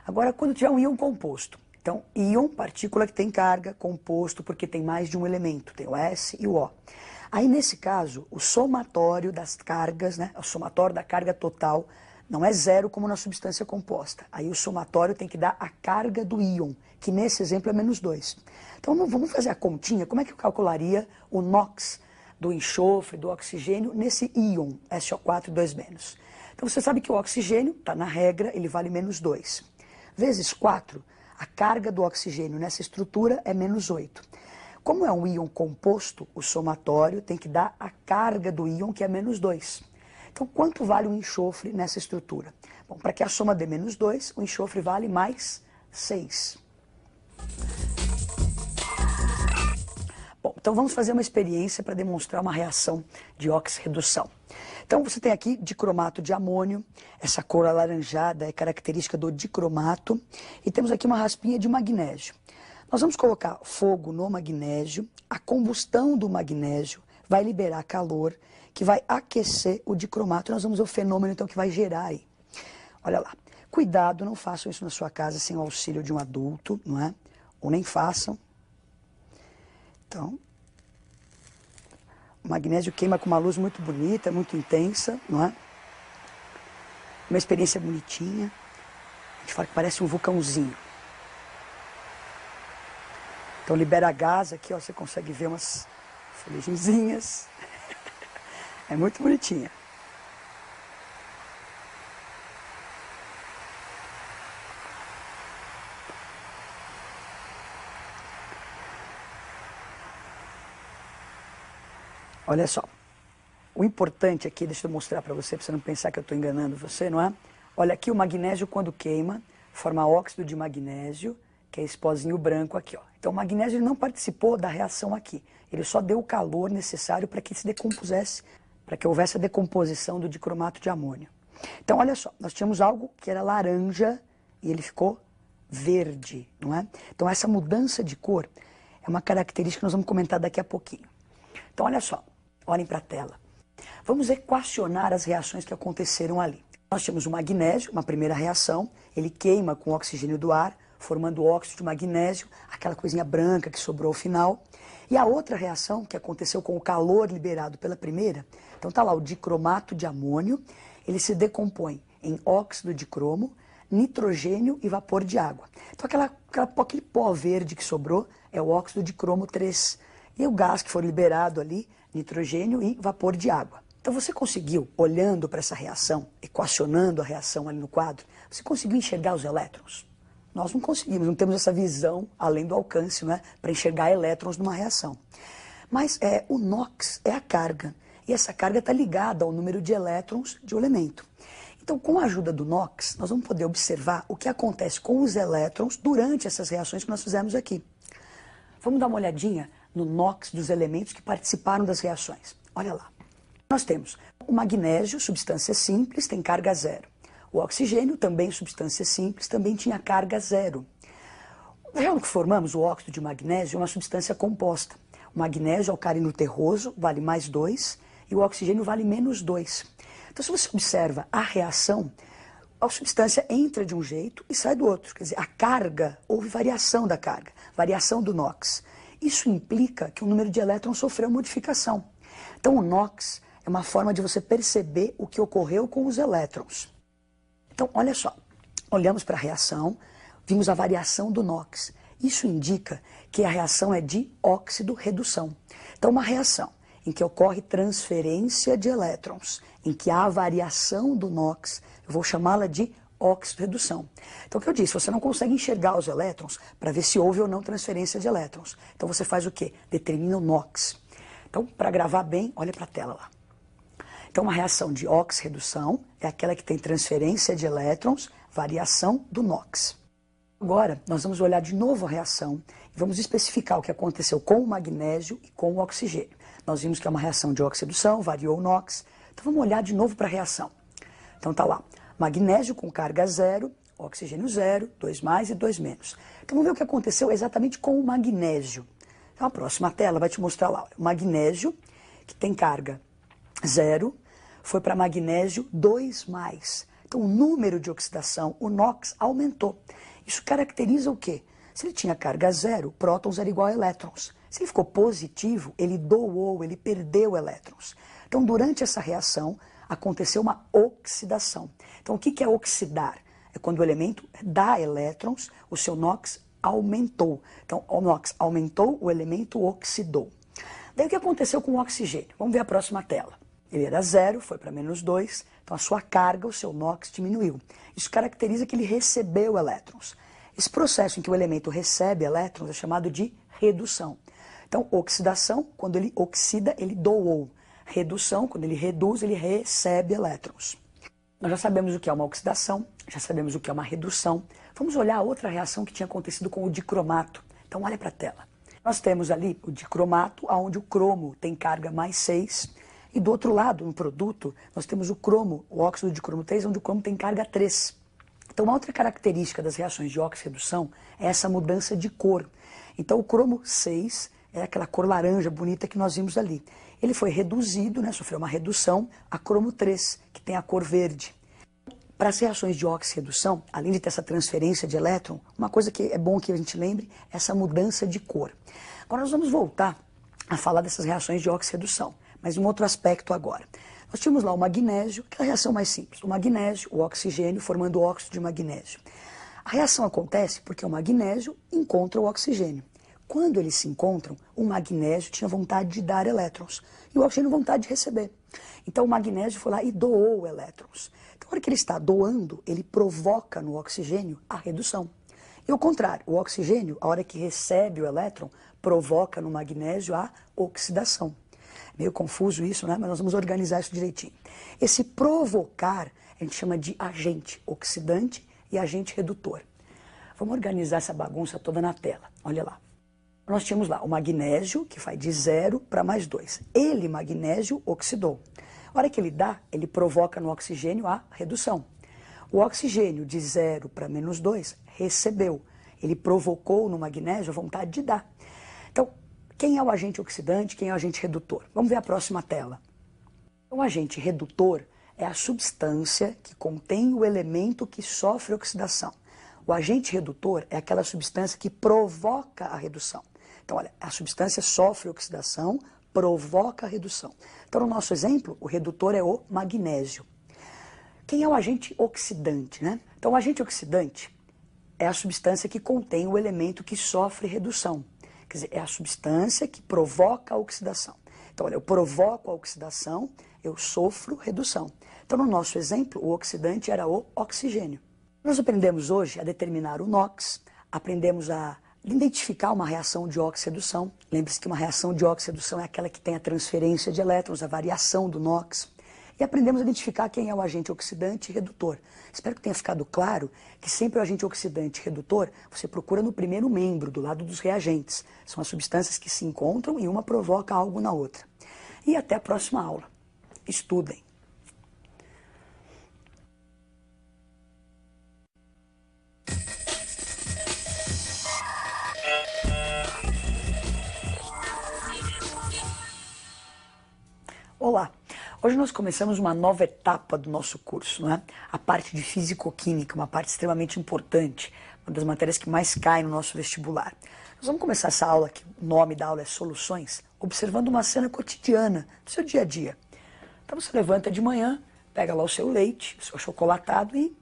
Agora, quando tiver um íon composto. Então, íon, partícula que tem carga, composto porque tem mais de um elemento. Tem o S e o O. Aí, nesse caso, o somatório das cargas, né, o somatório da carga total, não é 0 como na substância composta. Aí o somatório tem que dar a carga do íon, que nesse exemplo é -2. Então, vamos fazer a continha. Como é que eu calcularia o NOx do enxofre, do oxigênio, nesse íon, SO4 e 2-. Então, você sabe que o oxigênio, está na regra, ele vale -2. Vezes 4, a carga do oxigênio nessa estrutura é -8. Como é um íon composto, o somatório tem que dar a carga do íon, que é -2. Então, quanto vale o enxofre nessa estrutura? Bom, para que a soma dê -2, o enxofre vale mais 6. Bom, então vamos fazer uma experiência para demonstrar uma reação de oxirredução. Então, você tem aqui dicromato de amônio, essa cor alaranjada é característica do dicromato, e temos aqui uma raspinha de magnésio. Nós vamos colocar fogo no magnésio, a combustão do magnésio vai liberar calor, que vai aquecer o dicromato, e nós vamos ver o fenômeno então que vai gerar aí. Olha lá, cuidado, não façam isso na sua casa sem o auxílio de um adulto, não é? Ou nem façam. Então, o magnésio queima com uma luz muito bonita, muito intensa, não é? Uma experiência bonitinha, a gente fala que parece um vulcãozinho. Então libera gás aqui, ó, você consegue ver umas fuligenzinhas. É muito bonitinha. Olha só, o importante aqui, deixa eu mostrar para você não pensar que eu estou enganando você, não é? Olha aqui o magnésio quando queima, forma óxido de magnésio, que é esse pozinho branco aqui, ó. Então o magnésio ele não participou da reação aqui, ele só deu o calor necessário para que se decompusesse, para que houvesse a decomposição do dicromato de amônio. Então olha só, nós tínhamos algo que era laranja e ele ficou verde, não é? Então essa mudança de cor é uma característica que nós vamos comentar daqui a pouquinho. Então olha só, olhem para a tela. Vamos equacionar as reações que aconteceram ali. Nós temos o magnésio, uma primeira reação, ele queima com o oxigênio do ar, formando óxido de magnésio, aquela coisinha branca que sobrou ao final. E a outra reação, que aconteceu com o calor liberado pela primeira, então está lá o dicromato de amônio, ele se decompõe em óxido de cromo, nitrogênio e vapor de água. Então aquele pó verde que sobrou é o óxido de cromo 3. E o gás que foi liberado ali, nitrogênio e vapor de água. Então você conseguiu, olhando para essa reação, equacionando a reação ali no quadro, você conseguiu enxergar os elétrons? Nós não conseguimos, não temos essa visão além do alcance, né, para enxergar elétrons numa reação. Mas o NOx é a carga, e essa carga está ligada ao número de elétrons de um elemento. Então, com a ajuda do NOx, nós vamos poder observar o que acontece com os elétrons durante essas reações que nós fizemos aqui. Vamos dar uma olhadinha no NOx dos elementos que participaram das reações. Olha lá. Nós temos o magnésio, substância simples, tem carga 0. O oxigênio, também substância simples, também tinha carga 0. O real que formamos, o óxido de magnésio, é uma substância composta. O magnésio alcalino terroso vale +2 e o oxigênio vale -2. Então, se você observa a reação, a substância entra de um jeito e sai do outro. Quer dizer, a carga, houve variação da carga, variação do NOx. Isso implica que o número de elétrons sofreu modificação. Então, o NOx é uma forma de você perceber o que ocorreu com os elétrons. Então, olha só, olhamos para a reação, vimos a variação do NOx. Isso indica que a reação é de óxido-redução. Então, uma reação em que ocorre transferência de elétrons, em que há variação do NOx, eu vou chamá-la de óxido-redução. Então, o que eu disse, você não consegue enxergar os elétrons para ver se houve ou não transferência de elétrons. Então, você faz o quê? Determina o NOx. Então, para gravar bem, olha para a tela lá. Então, uma reação de óxido-redução é aquela que tem transferência de elétrons, variação do NOx. Agora, nós vamos olhar de novo a reação e vamos especificar o que aconteceu com o magnésio e com o oxigênio. Nós vimos que é uma reação de oxidação, variou o NOx. Então, vamos olhar de novo para a reação. Então, tá lá, magnésio com carga zero, oxigênio zero, 2 mais e 2 menos. Então, vamos ver o que aconteceu exatamente com o magnésio. Então, a próxima tela vai te mostrar lá, o magnésio, que tem carga zero, foi para magnésio 2 mais. Então, o número de oxidação, o NOx, aumentou. Isso caracteriza o quê? Se ele tinha carga zero, prótons era igual a elétrons. Se ele ficou positivo, ele doou, ele perdeu elétrons. Então, durante essa reação, aconteceu uma oxidação. Então, o que é oxidar? É quando o elemento dá elétrons, o seu NOx aumentou. Então, o NOx aumentou, o elemento oxidou. Daí, o que aconteceu com o oxigênio? Vamos ver a próxima tela. Ele era zero, foi para menos 2, então a sua carga, o seu NOx, diminuiu. Isso caracteriza que ele recebeu elétrons. Esse processo em que o elemento recebe elétrons é chamado de redução. Então, oxidação, quando ele oxida, ele doou. Redução, quando ele reduz, ele recebe elétrons. Nós já sabemos o que é uma oxidação, já sabemos o que é uma redução. Vamos olhar a outra reação que tinha acontecido com o dicromato. Então, olha para a tela. Nós temos ali o dicromato, onde o cromo tem carga mais 6. E do outro lado, no produto, nós temos o cromo, o óxido de cromo 3, onde o cromo tem carga 3. Então, uma outra característica das reações de óxido-redução é essa mudança de cor. Então, o cromo 6 é aquela cor laranja bonita que nós vimos ali. Ele foi reduzido, né, sofreu uma redução a cromo 3, que tem a cor verde. Para as reações de óxido-redução, além de ter essa transferência de elétron, uma coisa que é bom que a gente lembre é essa mudança de cor. Agora, nós vamos voltar a falar dessas reações de óxido-redução. Mas um outro aspecto agora. Nós tínhamos lá o magnésio, que é a reação mais simples. O magnésio, o oxigênio, formando óxido de magnésio. A reação acontece porque o magnésio encontra o oxigênio. Quando eles se encontram, o magnésio tinha vontade de dar elétrons e o oxigênio vontade de receber. Então o magnésio foi lá e doou elétrons. Então, na hora que ele está doando, ele provoca no oxigênio a redução. E ao contrário, o oxigênio, a hora que recebe o elétron, provoca no magnésio a oxidação. Meio confuso isso, né? Mas nós vamos organizar isso direitinho. Esse provocar, a gente chama de agente oxidante e agente redutor. Vamos organizar essa bagunça toda na tela. Olha lá. Nós tínhamos lá o magnésio, que vai de 0 para mais 2. Ele, magnésio, oxidou. A hora que ele dá, ele provoca no oxigênio a redução. O oxigênio de 0 para menos 2 recebeu. Ele provocou no magnésio a vontade de dar. Então, quem é o agente oxidante, quem é o agente redutor? Vamos ver a próxima tela. O agente redutor é a substância que contém o elemento que sofre oxidação. O agente redutor é aquela substância que provoca a redução. Então, olha, a substância sofre oxidação, provoca a redução. Então, no nosso exemplo, o redutor é o magnésio. Quem é o agente oxidante, né? Então, o agente oxidante é a substância que contém o elemento que sofre redução. Quer dizer, é a substância que provoca a oxidação. Então, olha, eu provoco a oxidação, eu sofro redução. Então, no nosso exemplo, o oxidante era o oxigênio. Nós aprendemos hoje a determinar o NOx, aprendemos a identificar uma reação de óxido-redução. Lembre-se que uma reação de óxido-redução é aquela que tem a transferência de elétrons, a variação do NOx. E aprendemos a identificar quem é o agente oxidante e redutor. Espero que tenha ficado claro que sempre o agente oxidante e redutor você procura no primeiro membro, do lado dos reagentes. São as substâncias que se encontram e uma provoca algo na outra. E até a próxima aula. Estudem. Olá! Hoje nós começamos uma nova etapa do nosso curso, não é? A parte de físico-química, uma parte extremamente importante, uma das matérias que mais cai no nosso vestibular. Nós vamos começar essa aula, que o nome da aula é Soluções, observando uma cena cotidiana do seu dia a dia. Então você levanta de manhã, pega lá o seu leite, o seu achocolatado e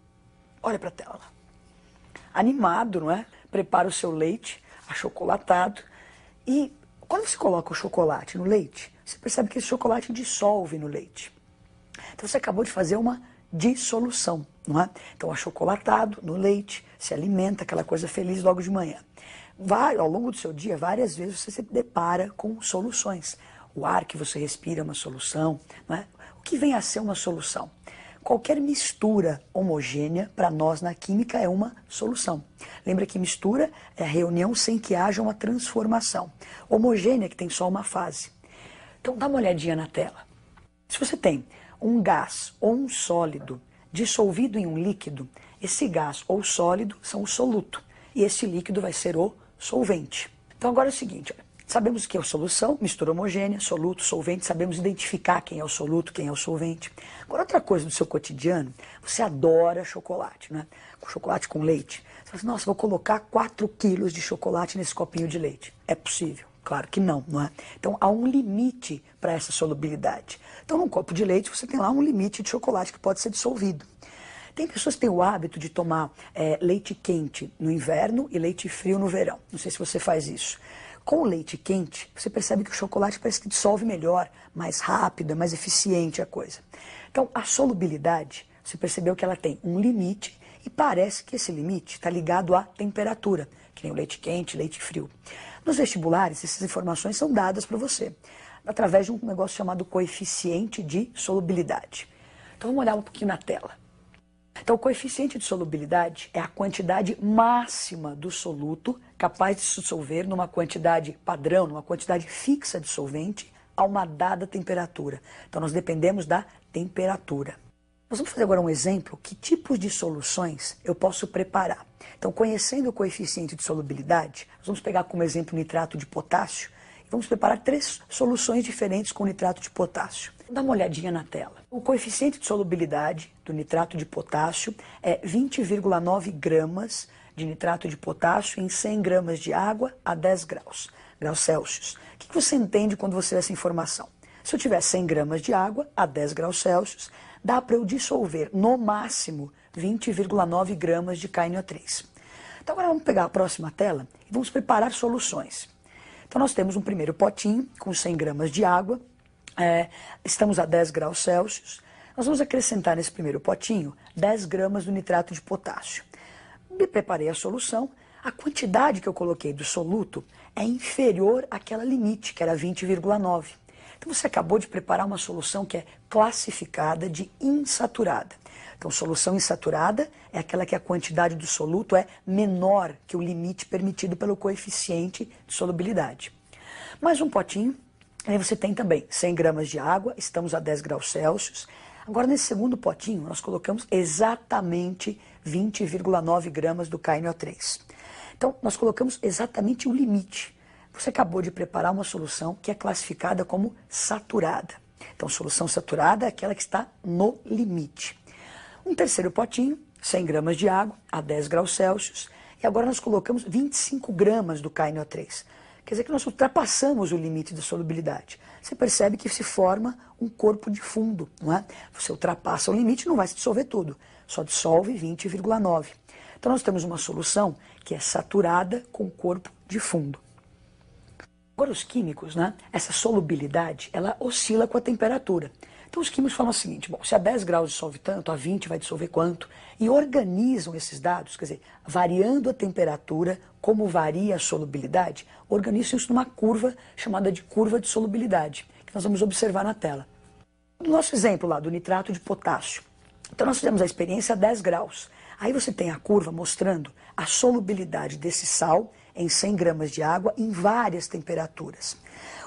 Olha para a tela. Animado, não é? Prepara o seu leite achocolatado e quando você coloca o chocolate no leite, você percebe que esse chocolate dissolve no leite. Então você acabou de fazer uma dissolução, não é? Então achocolatado no leite, se alimenta, aquela coisa feliz logo de manhã. Ao longo do seu dia, várias vezes você se depara com soluções. O ar que você respira é uma solução, não é? O que vem a ser uma solução? Qualquer mistura homogênea, para nós na química, é uma solução. Lembra que mistura é a reunião sem que haja uma transformação. Homogênea, que tem só uma fase. Então dá uma olhadinha na tela. Se você tem um gás ou um sólido dissolvido em um líquido, esse gás ou sólido são o soluto. E esse líquido vai ser o solvente. Então agora é o seguinte, olha, sabemos que é a solução, mistura homogênea, soluto, solvente, sabemos identificar quem é o soluto, quem é o solvente. Agora outra coisa do seu cotidiano, você adora chocolate, né? Com chocolate com leite. Você fala assim, nossa, vou colocar 4 quilos de chocolate nesse copinho de leite. É possível? Claro que não, não é? Então há um limite para essa solubilidade. Então num copo de leite você tem lá um limite de chocolate que pode ser dissolvido. Tem pessoas que têm o hábito de tomar leite quente no inverno e leite frio no verão. Não sei se você faz isso. Com o leite quente, você percebe que o chocolate parece que dissolve melhor, mais rápido, é mais eficiente a coisa. Então, a solubilidade, você percebeu que ela tem um limite e parece que esse limite está ligado à temperatura, que nem o leite quente, leite frio. Nos vestibulares, essas informações são dadas para você, através de um negócio chamado coeficiente de solubilidade. Então, vamos olhar um pouquinho na tela. Então, o coeficiente de solubilidade é a quantidade máxima do soluto capaz de se dissolver numa quantidade padrão, numa quantidade fixa de solvente, a uma dada temperatura. Então, nós dependemos da temperatura. Nós vamos fazer agora um exemplo, que tipos de soluções eu posso preparar. Então, conhecendo o coeficiente de solubilidade, nós vamos pegar como exemplo o nitrato de potássio, e vamos preparar 3 soluções diferentes com nitrato de potássio. Dá uma olhadinha na tela. O coeficiente de solubilidade do nitrato de potássio é 20,9 gramas de nitrato de potássio em 100 gramas de água a 10 graus Celsius. O que você entende quando você vê essa informação? Se eu tiver 100 gramas de água a 10 graus Celsius, dá para eu dissolver no máximo 20,9 gramas de KNO3. Então agora vamos pegar a próxima tela e vamos preparar soluções. Então nós temos um primeiro potinho com 100 gramas de água, estamos a 10 graus Celsius. Nós vamos acrescentar nesse primeiro potinho 10 gramas do nitrato de potássio. Me preparei a solução, a quantidade que eu coloquei do soluto é inferior àquela limite, que era 20,9. Então você acabou de preparar uma solução que é classificada de insaturada. Então solução insaturada é aquela que a quantidade do soluto é menor que o limite permitido pelo coeficiente de solubilidade. Mais um potinho, aí você tem também 100 gramas de água, estamos a 10 graus Celsius. Agora nesse segundo potinho nós colocamos exatamente 20,9 gramas do KNO3. Então nós colocamos exatamente o limite. Você acabou de preparar uma solução que é classificada como saturada. Então, solução saturada é aquela que está no limite. Um terceiro potinho, 100 gramas de água a 10 graus Celsius. E agora nós colocamos 25 gramas do KNO3. Quer dizer que nós ultrapassamos o limite da solubilidade. Você percebe que se forma um corpo de fundo, não é? Você ultrapassa o limite, não vai se dissolver tudo. Só dissolve 20,9. Então, nós temos uma solução que é saturada com corpo de fundo. Agora os químicos, né, essa solubilidade, ela oscila com a temperatura. Então os químicos falam o seguinte, bom, se a 10 graus dissolve tanto, a 20 vai dissolver quanto, e organizam esses dados, quer dizer, variando a temperatura, como varia a solubilidade, organizam isso numa curva chamada de curva de solubilidade, que nós vamos observar na tela. No nosso exemplo lá do nitrato de potássio, então nós fizemos a experiência a 10 graus. Aí você tem a curva mostrando a solubilidade desse sal em 100 gramas de água em várias temperaturas.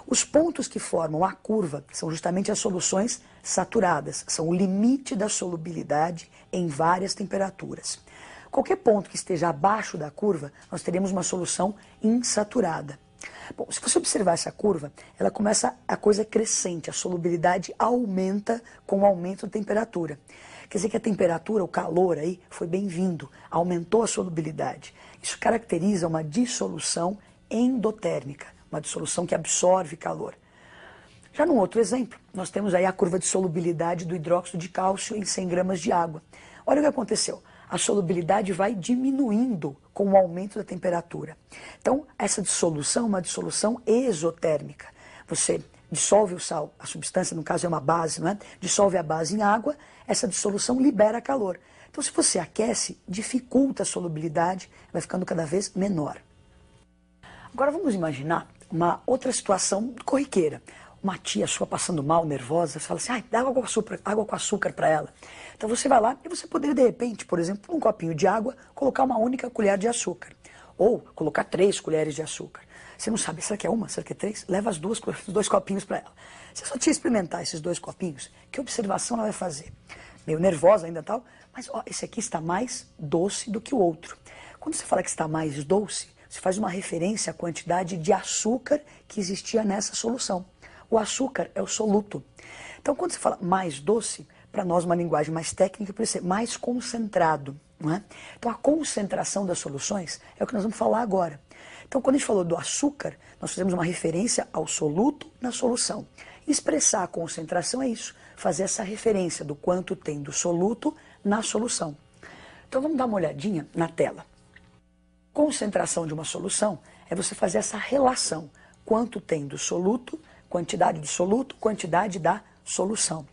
Os pontos que formam a curva são justamente as soluções saturadas, são o limite da solubilidade em várias temperaturas. Qualquer ponto que esteja abaixo da curva, nós teremos uma solução insaturada. Bom, se você observar essa curva, ela começa a coisa crescente, a solubilidade aumenta com o aumento da temperatura. Quer dizer que a temperatura, o calor aí, foi bem-vindo, aumentou a solubilidade. Isso caracteriza uma dissolução endotérmica, uma dissolução que absorve calor. Já num outro exemplo, nós temos aí a curva de solubilidade do hidróxido de cálcio em 100 gramas de água. Olha o que aconteceu. a solubilidade vai diminuindo com o aumento da temperatura. Então, essa dissolução é uma dissolução exotérmica. Você dissolve o sal, a substância, no caso é uma base, não é? Dissolve a base em água, essa dissolução libera calor. Então, se você aquece, dificulta a solubilidade, vai ficando cada vez menor. Agora vamos imaginar uma outra situação corriqueira. Uma tia sua passando mal, nervosa, você fala assim, dá água com açúcar para ela. Então você vai lá e você poderia, de repente, por exemplo, num copinho de água, colocar uma única colher de açúcar. Ou colocar 3 colheres de açúcar. Você não sabe, será que é uma, será que é 3? Leva os 2 copinhos para ela. Se a sua tia experimentar esses 2 copinhos, que observação ela vai fazer? Meio nervosa ainda tal, mas ó, esse aqui está mais doce do que o outro. Quando você fala que está mais doce, você faz uma referência à quantidade de açúcar que existia nessa solução. O açúcar é o soluto. Então, quando você fala mais doce, para nós uma linguagem mais técnica, pode ser mais concentrado. Não é? Então, a concentração das soluções é o que nós vamos falar agora. Então, quando a gente falou do açúcar, nós fizemos uma referência ao soluto na solução. Expressar a concentração é isso, fazer essa referência do quanto tem do soluto na solução. Então, vamos dar uma olhadinha na tela. Concentração de uma solução é você fazer essa relação. Quanto tem do soluto, quantidade do soluto, quantidade da solução.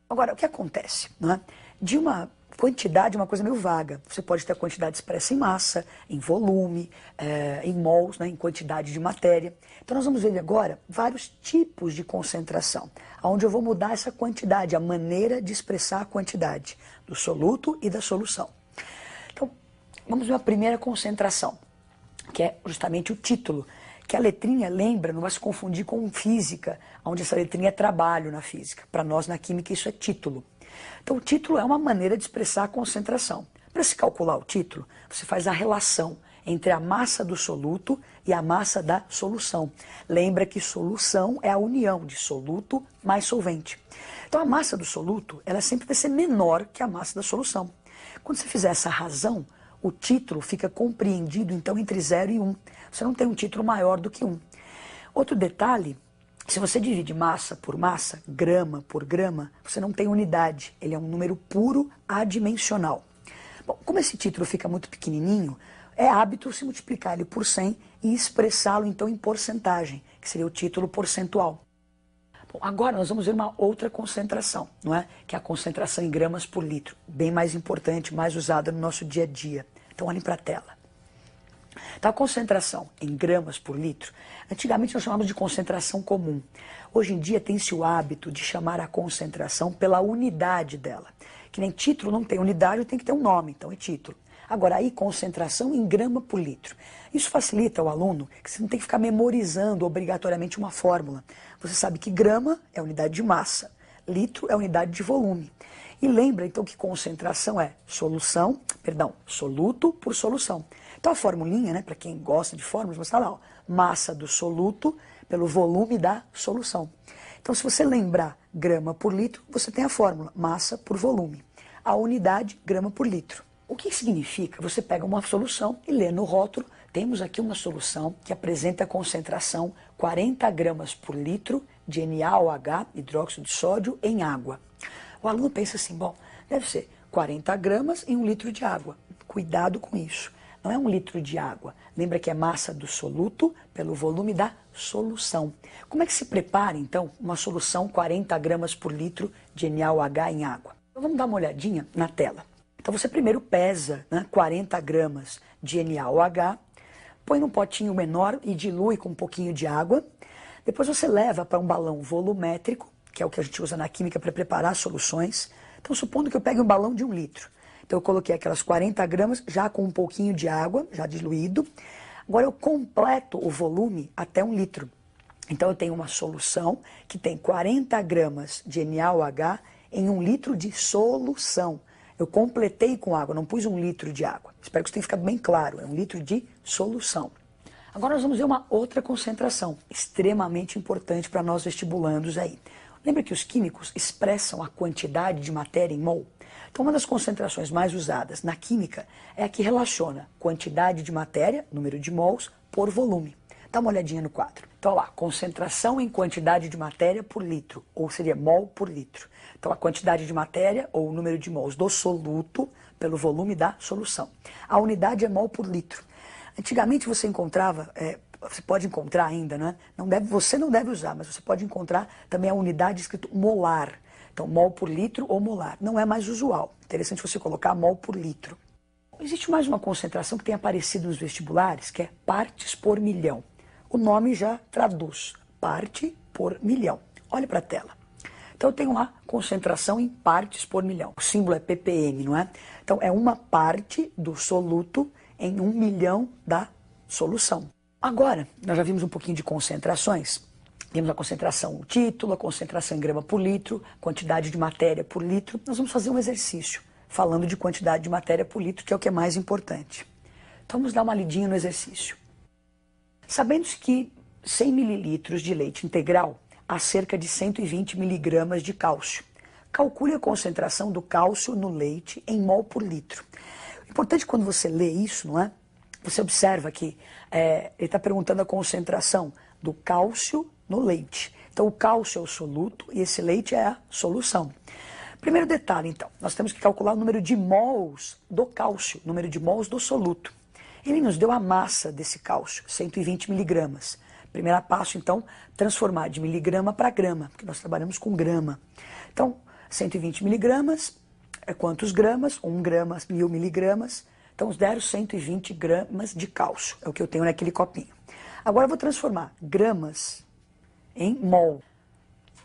Agora, o que acontece? Não é? De uma quantidade é uma coisa meio vaga. Você pode ter a quantidade expressa em massa, em volume, em mols, né, em quantidade de matéria. Então nós vamos ver agora vários tipos de concentração, onde eu vou mudar essa quantidade, a maneira de expressar a quantidade do soluto e da solução. Então, vamos ver a primeira concentração, que é justamente o título, que a letrinha, lembra, não vai se confundir com física, onde essa letrinha é trabalho na física. Para nós, na química, isso é título. Então, o título é uma maneira de expressar a concentração. Para se calcular o título, você faz a relação entre a massa do soluto e a massa da solução. Lembra que solução é a união de soluto mais solvente. Então, a massa do soluto, ela sempre vai ser menor que a massa da solução. Quando você fizer essa razão, o título fica compreendido, então, entre 0 e 1. Você não tem um título maior do que 1. Outro detalhe, se você divide massa por massa, grama por grama, você não tem unidade. Ele é um número puro adimensional. Bom, como esse título fica muito pequenininho, é hábito se multiplicar ele por 100 e expressá-lo, então, em porcentagem, que seria o título percentual. Bom, agora nós vamos ver uma outra concentração, não é? Que é a concentração em gramas por litro, bem mais importante, mais usada no nosso dia a dia. Então, olhem para a tela. Então, a concentração em gramas por litro, antigamente nós chamávamos de concentração comum. Hoje em dia tem-se o hábito de chamar a concentração pela unidade dela. Que nem título não tem unidade, tem que ter um nome, então é título. Agora, aí, concentração em grama por litro. Isso facilita o aluno, que você não tem que ficar memorizando obrigatoriamente uma fórmula. Você sabe que grama é unidade de massa, litro é unidade de volume. E lembra, então, que concentração é soluto por solução. Então, a formulinha, né, para quem gosta de fórmulas, você está lá, ó, massa do soluto pelo volume da solução. Então, se você lembrar grama por litro, você tem a fórmula, massa por volume. A unidade, grama por litro. O que significa? Você pega uma solução e lê no rótulo, temos aqui uma solução que apresenta a concentração 40 gramas por litro de NaOH, hidróxido de sódio, em água. O aluno pensa assim, bom, deve ser 40 gramas em 1 litro de água. Cuidado com isso. Não é 1 litro de água. Lembra que é massa do soluto pelo volume da solução. Como é que se prepara, então, uma solução 40 gramas por litro de NaOH em água? Então, vamos dar uma olhadinha na tela. Então, você primeiro pesa, né, 40 gramas de NaOH, põe num potinho menor e dilui com um pouquinho de água. Depois você leva para um balão volumétrico, que é o que a gente usa na química para preparar soluções. Então, supondo que eu pegue um balão de 1 litro. Então, eu coloquei aquelas 40 gramas já com um pouquinho de água, já diluído. Agora, eu completo o volume até 1 litro. Então, eu tenho uma solução que tem 40 gramas de NaOH em 1 litro de solução. Eu completei com água, não pus 1 litro de água. Espero que isso tenha ficado bem claro, é 1 litro de solução. Agora nós vamos ver uma outra concentração, extremamente importante para nós vestibulandos aí. Lembra que os químicos expressam a quantidade de matéria em mol? Então, uma das concentrações mais usadas na química é a que relaciona quantidade de matéria, número de mols, por volume. Dá uma olhadinha no quadro. Então, lá, concentração em quantidade de matéria por litro, ou seria mol por litro. Então, a quantidade de matéria, ou o número de mols do soluto, pelo volume da solução. A unidade é mol por litro. Antigamente você encontrava, você pode encontrar ainda, né? Você não deve usar, mas você pode encontrar também a unidade escrito molar. Então, mol por litro ou molar. Não é mais usual. Interessante você colocar mol por litro. Existe mais uma concentração que tem aparecido nos vestibulares, que é partes por milhão. O nome já traduz, parte por milhão. Olha para a tela. Então eu tenho lá concentração em partes por milhão. O símbolo é ppm, não é? Então é uma parte do soluto em 1 milhão da solução. Agora, nós já vimos um pouquinho de concentrações. Temos a concentração no título, a concentração em grama por litro, quantidade de matéria por litro. Nós vamos fazer um exercício falando de quantidade de matéria por litro, que é o que é mais importante. Então vamos dar uma lidinha no exercício. Sabendo-se que 100 mililitros de leite integral há cerca de 120 miligramas de cálcio. Calcule a concentração do cálcio no leite em mol por litro. O importante quando você lê isso, não é? Você observa que ele está perguntando a concentração do cálcio no leite. Então o cálcio é o soluto e esse leite é a solução. Primeiro detalhe, então, nós temos que calcular o número de mols do cálcio, número de mols do soluto. Ele nos deu a massa desse cálcio, 120 miligramas. Primeiro passo, então, transformar de miligrama para grama, porque nós trabalhamos com grama. Então, 120 miligramas é quantos gramas? 1 grama, 1000 miligramas. Então, os deram 120 gramas de cálcio, é o que eu tenho naquele copinho. Agora eu vou transformar gramas em mol.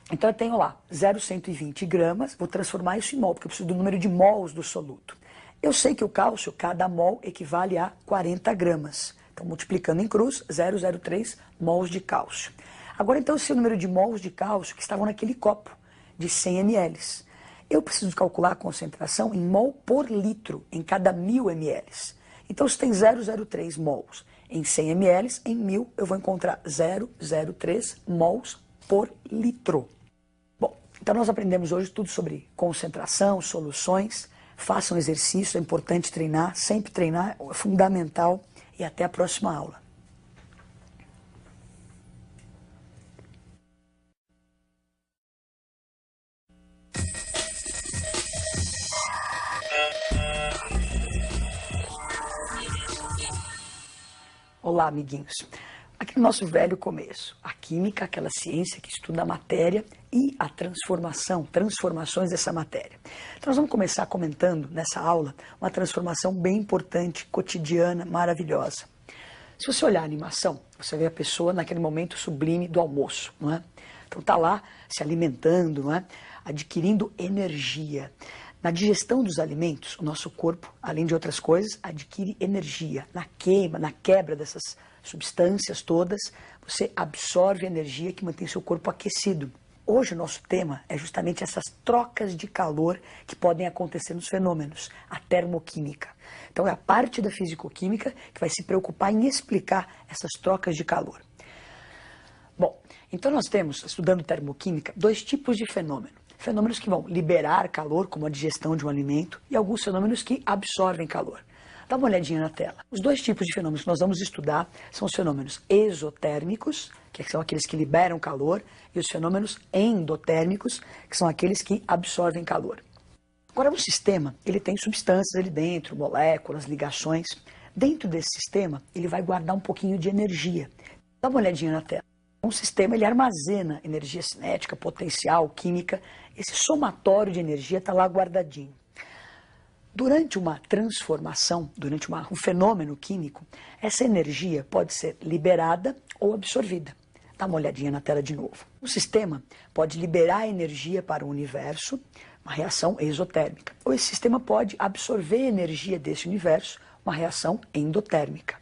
Então eu tenho lá 0,120 gramas, vou transformar isso em mol, porque eu preciso do número de mols do soluto. Eu sei que o cálcio, cada mol equivale a 40 gramas. Então multiplicando em cruz, 0,03 mols de cálcio. Agora então esse é o número de mols de cálcio que estavam naquele copo de 100 ml. Eu preciso calcular a concentração em mol por litro, em cada 1000 ml. Então se tem 0,03 mols em 100 ml, em 1000 eu vou encontrar 0,03 mols por litro. Então nós aprendemos hoje tudo sobre concentração, soluções. Façam exercício, é importante treinar, sempre treinar, é fundamental. E até a próxima aula. Olá, amiguinhos. Aqui no nosso velho começo, a química, aquela ciência que estuda a matéria e a transformações dessa matéria. Então nós vamos começar comentando nessa aula uma transformação bem importante, cotidiana, maravilhosa. Se você olhar a animação, você vê a pessoa naquele momento sublime do almoço, não é? Então está lá se alimentando, não é? Adquirindo energia. Na digestão dos alimentos, o nosso corpo, além de outras coisas, adquire energia. Na queima, na quebra dessas substâncias todas, você absorve energia que mantém seu corpo aquecido. Hoje o nosso tema é justamente essas trocas de calor que podem acontecer nos fenômenos, a termoquímica. Então é a parte da fisicoquímica que vai se preocupar em explicar essas trocas de calor. Bom, então nós temos, estudando termoquímica, 2 tipos de fenômeno. Fenômenos que vão liberar calor, como a digestão de um alimento, e alguns fenômenos que absorvem calor. Dá uma olhadinha na tela. Os 2 tipos de fenômenos que nós vamos estudar são os fenômenos exotérmicos, que são aqueles que liberam calor, e os fenômenos endotérmicos, que são aqueles que absorvem calor. Agora, um sistema, ele tem substâncias ali dentro, moléculas, ligações. Dentro desse sistema, ele vai guardar um pouquinho de energia. Dá uma olhadinha na tela. Um sistema, ele armazena energia cinética, potencial, química. Esse somatório de energia está lá guardadinho. Durante uma transformação, durante um fenômeno químico, essa energia pode ser liberada ou absorvida. Dá uma olhadinha na tela de novo. O sistema pode liberar energia para o universo, uma reação exotérmica. Ou esse sistema pode absorver energia desse universo, uma reação endotérmica.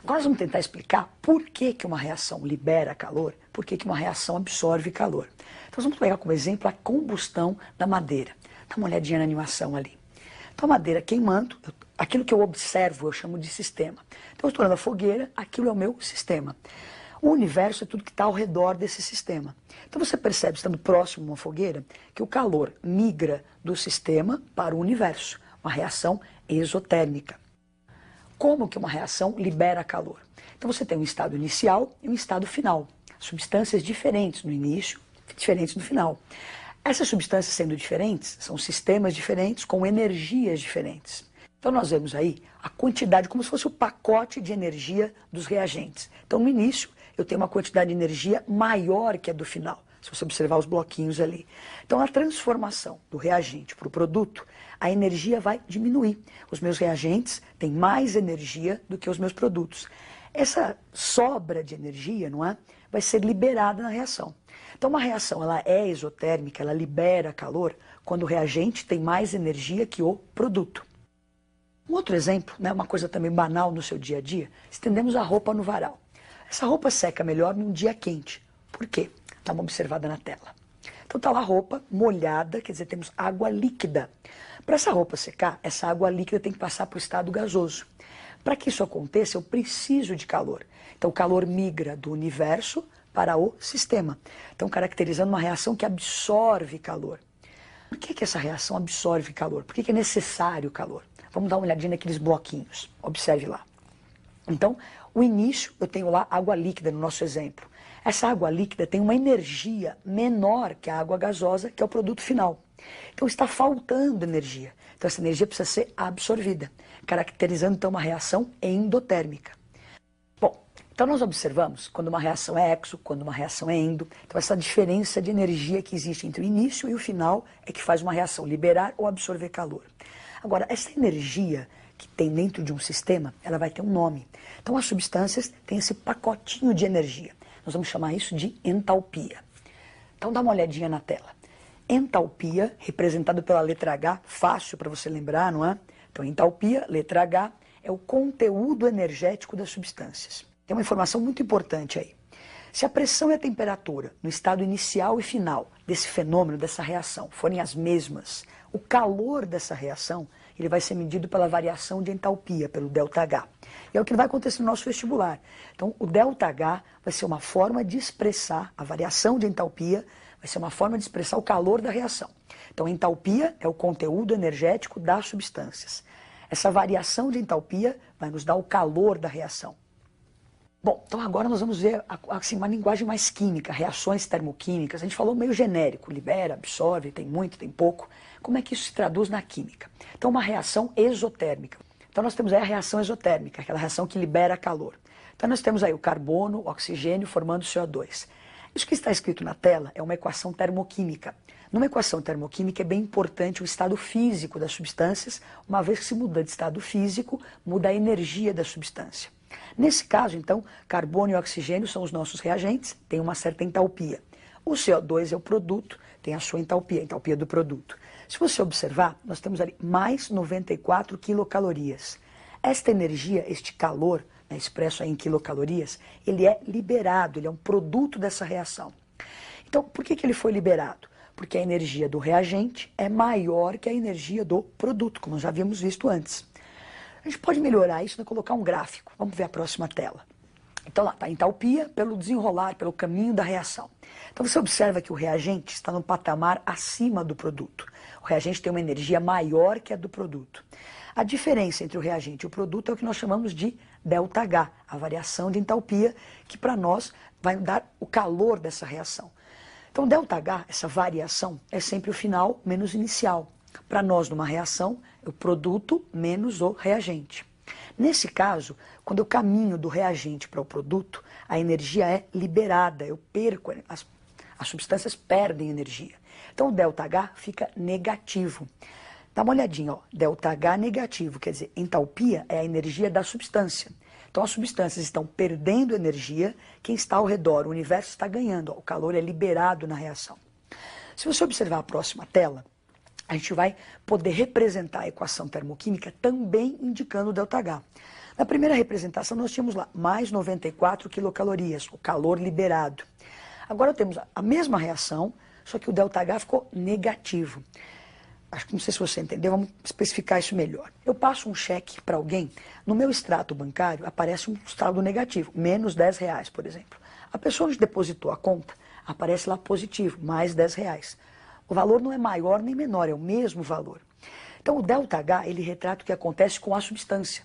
Agora nós vamos tentar explicar por que uma reação libera calor, por que uma reação absorve calor. Então nós vamos pegar como exemplo a combustão da madeira. Dá uma olhadinha na animação ali. Então a madeira queimando, aquilo que eu observo eu chamo de sistema. Então eu estou olhando a fogueira, aquilo é o meu sistema. O universo é tudo que está ao redor desse sistema. Então você percebe, estando próximo a uma fogueira, que o calor migra do sistema para o universo, uma reação exotérmica. como que uma reação libera calor? Então você tem um estado inicial e um estado final. Substâncias diferentes no início, diferentes no final. Essas substâncias sendo diferentes, são sistemas diferentes com energias diferentes. Então nós vemos aí a quantidade, como se fosse o pacote de energia dos reagentes. Então no início eu tenho uma quantidade de energia maior que a do final, se você observar os bloquinhos ali. Então a transformação do reagente para o produto, a energia vai diminuir. Os meus reagentes têm mais energia do que os meus produtos. Essa sobra de energia, não é, vai ser liberada na reação. Então uma reação ela é exotérmica, ela libera calor quando o reagente tem mais energia que o produto. Um outro exemplo, né, uma coisa também banal no seu dia a dia, estendemos a roupa no varal. Essa roupa seca melhor num dia quente. Por quê? Dá uma observada na tela. Então está lá a roupa molhada, quer dizer, temos água líquida. Para essa roupa secar, essa água líquida tem que passar para o estado gasoso. Para que isso aconteça, eu preciso de calor. Então o calor migra do universo para o sistema. Então caracterizando uma reação que absorve calor. Por que essa reação absorve calor? Por que é necessário calor? Vamos dar uma olhadinha naqueles bloquinhos. Observe lá. Então, o início, eu tenho lá água líquida no nosso exemplo. Essa água líquida tem uma energia menor que a água gasosa, que é o produto final. Então está faltando energia. Então essa energia precisa ser absorvida, caracterizando então uma reação endotérmica. Bom, então nós observamos quando uma reação é exo, quando uma reação é endo. Então essa diferença de energia que existe entre o início e o final é que faz uma reação liberar ou absorver calor. Agora, essa energia que tem dentro de um sistema, ela vai ter um nome. Então as substâncias têm esse pacotinho de energia. Nós vamos chamar isso de entalpia. Então dá uma olhadinha na tela. Entalpia, representado pela letra H, fácil para você lembrar, não é? Então entalpia, letra H, é o conteúdo energético das substâncias. Tem uma informação muito importante aí. Se a pressão e a temperatura no estado inicial e final desse fenômeno, dessa reação, forem as mesmas, o calor dessa reação ele vai ser medido pela variação de entalpia, pelo ΔH. E é o que vai acontecer no nosso vestibular. Então, o ΔH vai ser uma forma de expressar a variação de entalpia, vai ser uma forma de expressar o calor da reação. Então, entalpia é o conteúdo energético das substâncias. Essa variação de entalpia vai nos dar o calor da reação. Bom, então agora nós vamos ver assim, uma linguagem mais química, reações termoquímicas. A gente falou meio genérico, libera, absorve, tem muito, tem pouco. Como é que isso se traduz na química? Então uma reação exotérmica. Então nós temos aí a reação exotérmica, aquela reação que libera calor. Então nós temos aí o carbono, o oxigênio formando CO2. Isso que está escrito na tela é uma equação termoquímica. Numa equação termoquímica é bem importante o estado físico das substâncias, uma vez que se muda de estado físico, muda a energia da substância. Nesse caso, então, carbono e oxigênio são os nossos reagentes, tem uma certa entalpia. O CO2 é o produto, tem a sua entalpia, a entalpia do produto. Se você observar, nós temos ali mais 94 quilocalorias. Esta energia, este calor, né, expresso aí em quilocalorias, ele é liberado, ele é um produto dessa reação. Então, por que ele foi liberado? Porque a energia do reagente é maior que a energia do produto, como já havíamos visto antes. A gente pode melhorar isso, né, colocar um gráfico. Vamos ver a próxima tela. Então lá está a entalpia pelo desenrolar, pelo caminho da reação. Então você observa que o reagente está no patamar acima do produto. O reagente tem uma energia maior que a do produto. A diferença entre o reagente e o produto é o que nós chamamos de ΔH, a variação de entalpia, que para nós vai dar o calor dessa reação. Então ΔH, essa variação, é sempre o final menos o inicial. Para nós, numa reação, é o produto menos o reagente. Nesse caso, quando eu caminho do reagente para o produto, a energia é liberada, eu perco, as substâncias perdem energia. Então o ΔH fica negativo. Dá uma olhadinha, ó, ΔH negativo, quer dizer, entalpia é a energia da substância. Então as substâncias estão perdendo energia, quem está ao redor, o universo está ganhando, ó, o calor é liberado na reação. Se você observar a próxima tela, a gente vai poder representar a equação termoquímica também indicando o ΔH. Na primeira representação nós tínhamos lá mais 94 quilocalorias, o calor liberado. Agora temos a mesma reação, só que o ΔH ficou negativo. Acho que não sei se você entendeu, vamos especificar isso melhor. Eu passo um cheque para alguém, no meu extrato bancário aparece um saldo negativo, menos R$10, por exemplo. A pessoa onde depositou a conta, aparece lá positivo, mais R$10. O valor não é maior nem menor, é o mesmo valor. Então o ΔH, ele retrata o que acontece com a substância.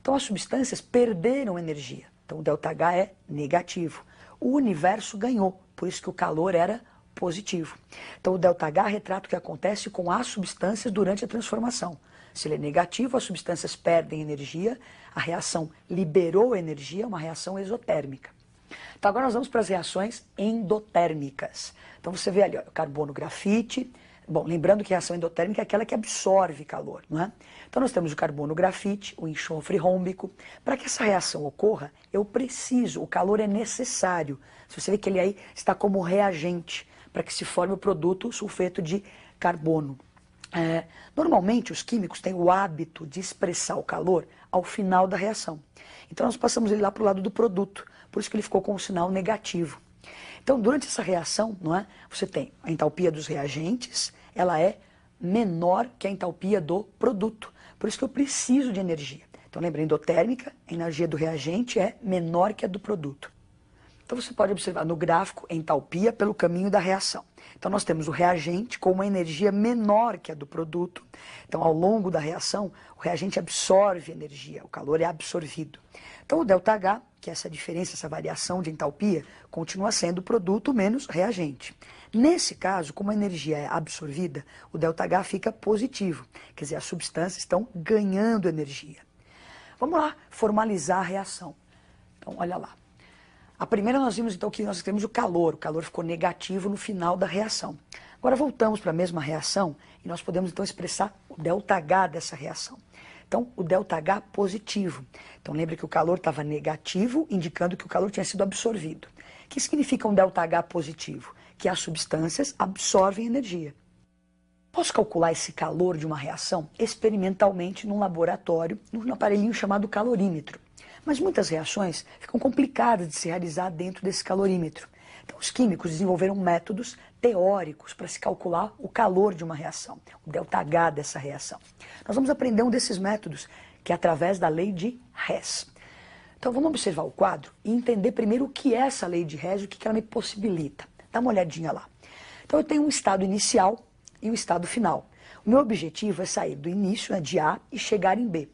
Então as substâncias perderam energia. Então o ΔH é negativo. O universo ganhou, por isso que o calor era positivo. Então o ΔH retrata o que acontece com as substâncias durante a transformação. Se ele é negativo, as substâncias perdem energia, a reação liberou energia, uma reação exotérmica. Então agora nós vamos para as reações endotérmicas. Então você vê ali, ó, o carbono grafite. Bom, lembrando que a reação endotérmica é aquela que absorve calor, não é? Então nós temos o carbono grafite, o enxofre rômbico. Para que essa reação ocorra, eu preciso, o calor é necessário. Você vê que ele aí está como reagente para que se forme o produto sulfeto de carbono. Normalmente os químicos têm o hábito de expressar o calor ao final da reação. Então nós passamos ele lá para o lado do produto, por isso que ele ficou com um sinal negativo. Então durante essa reação, não é, você tem a entalpia dos reagentes, ela é menor que a entalpia do produto, por isso que eu preciso de energia. Então lembra, endotérmica, a energia do reagente é menor que a do produto. Então você pode observar no gráfico entalpia pelo caminho da reação. Então nós temos o reagente com uma energia menor que a do produto. Então ao longo da reação, o reagente absorve energia, o calor é absorvido. Então o ΔH, que é essa diferença, essa variação de entalpia, continua sendo produto menos reagente. Nesse caso, como a energia é absorvida, o ΔH fica positivo, quer dizer, as substâncias estão ganhando energia. Vamos lá formalizar a reação. Então olha lá. A primeira nós vimos então que nós temos o calor ficou negativo no final da reação. Agora voltamos para a mesma reação e nós podemos então expressar o ΔH dessa reação. Então o ΔH positivo. Então lembre que o calor estava negativo, indicando que o calor tinha sido absorvido. O que significa um ΔH positivo? Que as substâncias absorvem energia. Posso calcular esse calor de uma reação experimentalmente num laboratório, num aparelhinho chamado calorímetro. Mas muitas reações ficam complicadas de se realizar dentro desse calorímetro. Então os químicos desenvolveram métodos teóricos para se calcular o calor de uma reação, o ΔH dessa reação. Nós vamos aprender um desses métodos, que é através da lei de Hess. Então vamos observar o quadro e entender primeiro o que é essa lei de Hess e o que ela me possibilita. Dá uma olhadinha lá. Então eu tenho um estado inicial e um estado final. O meu objetivo é sair do início, né, de A, e chegar em B.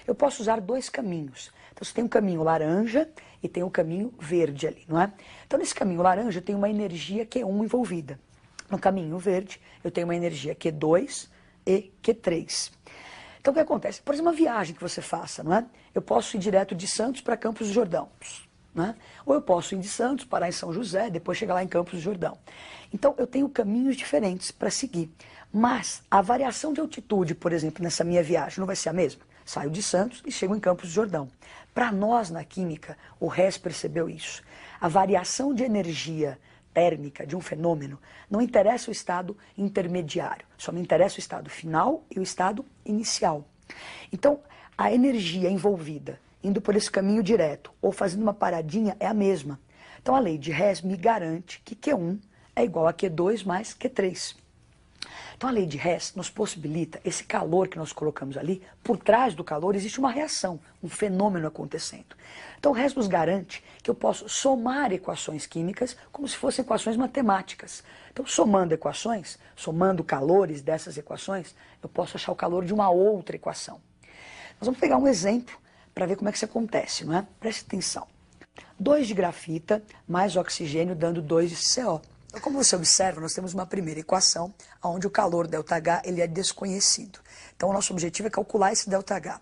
Eu posso usar dois caminhos. Então você tem um caminho laranja e tem um caminho verde ali, não é? Então nesse caminho laranja eu tenho uma energia Q1 envolvida. No caminho verde eu tenho uma energia Q2 e Q3. Então o que acontece? Por exemplo, uma viagem que você faça, não é? Eu posso ir direto de Santos para Campos do Jordão, não é? Ou eu posso ir de Santos, parar em São José, depois chegar lá em Campos do Jordão. Então eu tenho caminhos diferentes para seguir. Mas a variação de altitude, por exemplo, nessa minha viagem não vai ser a mesma? Saio de Santos e chego em Campos do Jordão. Para nós, na química, o Hess percebeu isso. A variação de energia térmica de um fenômeno não interessa o estado intermediário, só me interessa o estado final e o estado inicial. Então, a energia envolvida, indo por esse caminho direto ou fazendo uma paradinha, é a mesma. Então, a lei de Hess me garante que Q1 é igual a Q2 mais Q3. Então a lei de Hess nos possibilita esse calor que nós colocamos ali, por trás do calor existe uma reação, um fenômeno acontecendo. Então o Hess nos garante que eu posso somar equações químicas como se fossem equações matemáticas. Então somando equações, somando calores dessas equações, eu posso achar o calor de uma outra equação. Nós vamos pegar um exemplo para ver como é que isso acontece, não é? Preste atenção. 2 de grafita mais oxigênio dando 2 de CO. Então, como você observa, nós temos uma primeira equação onde o calor ΔH ele é desconhecido. Então, o nosso objetivo é calcular esse ΔH.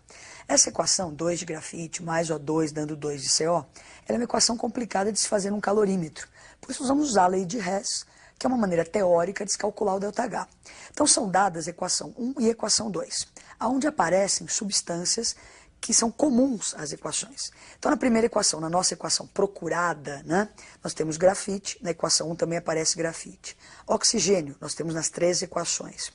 Essa equação, 2 de grafite mais O2 dando 2 de CO, ela é uma equação complicada de se fazer num calorímetro. Por isso, nós vamos usar a lei de Hess, que é uma maneira teórica de se calcular o ΔH. Então, são dadas a equação 1 e a equação 2, onde aparecem substâncias que são comuns às equações. Então, na primeira equação, na nossa equação procurada, né, nós temos grafite, na equação 1 também aparece grafite. Oxigênio, nós temos nas 3 equações.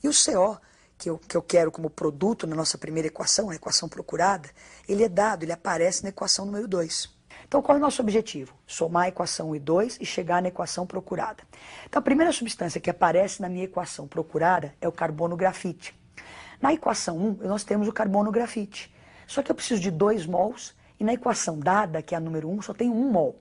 E o CO, que eu quero como produto na nossa primeira equação, a equação procurada, ele é dado, ele aparece na equação número 2. Então, qual é o nosso objetivo? Somar a equação 1 e 2 e chegar na equação procurada. Então, a primeira substância que aparece na minha equação procurada é o carbono grafite. Na equação 1, nós temos o carbono grafite. Só que eu preciso de 2 mols e na equação dada, que é a número 1, só tem 1 mol.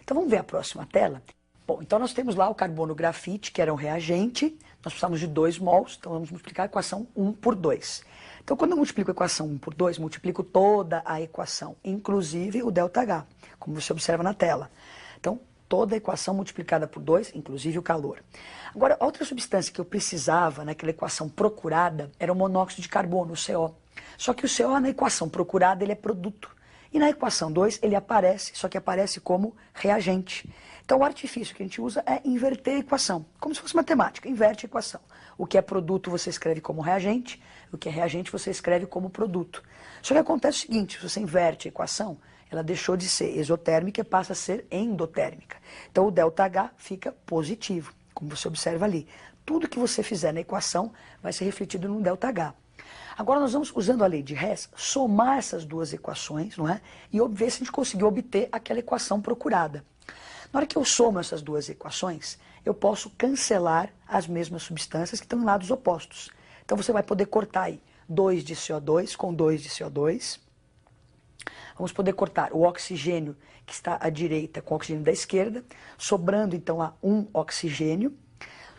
Então vamos ver a próxima tela. Bom, então nós temos lá o carbono grafite, que era um reagente. Nós precisamos de 2 mols, então vamos multiplicar a equação 1 por 2. Então, quando eu multiplico a equação 1 por 2, multiplico toda a equação, inclusive o ΔH, como você observa na tela. Então, toda a equação multiplicada por 2, inclusive o calor. Agora, outra substância que eu precisava naquela equação procurada era o monóxido de carbono, o CO. Só que o CO na equação procurada ele é produto. E na equação 2 ele aparece, só que aparece como reagente. Então o artifício que a gente usa é inverter a equação, como se fosse matemática, inverte a equação. O que é produto você escreve como reagente, o que é reagente você escreve como produto. Só que acontece o seguinte, se você inverte a equação, ela deixou de ser exotérmica e passa a ser endotérmica. Então o ΔH fica positivo, como você observa ali. Tudo que você fizer na equação vai ser refletido no ΔH. Agora nós vamos, usando a lei de Hess, somar essas duas equações, não é? E ver se a gente conseguiu obter aquela equação procurada. Na hora que eu somo essas duas equações, eu posso cancelar as mesmas substâncias que estão em lados opostos. Então você vai poder cortar aí 2 de CO2 com 2 de CO2. Vamos poder cortar o oxigênio que está à direita com o oxigênio da esquerda, sobrando então lá um oxigênio.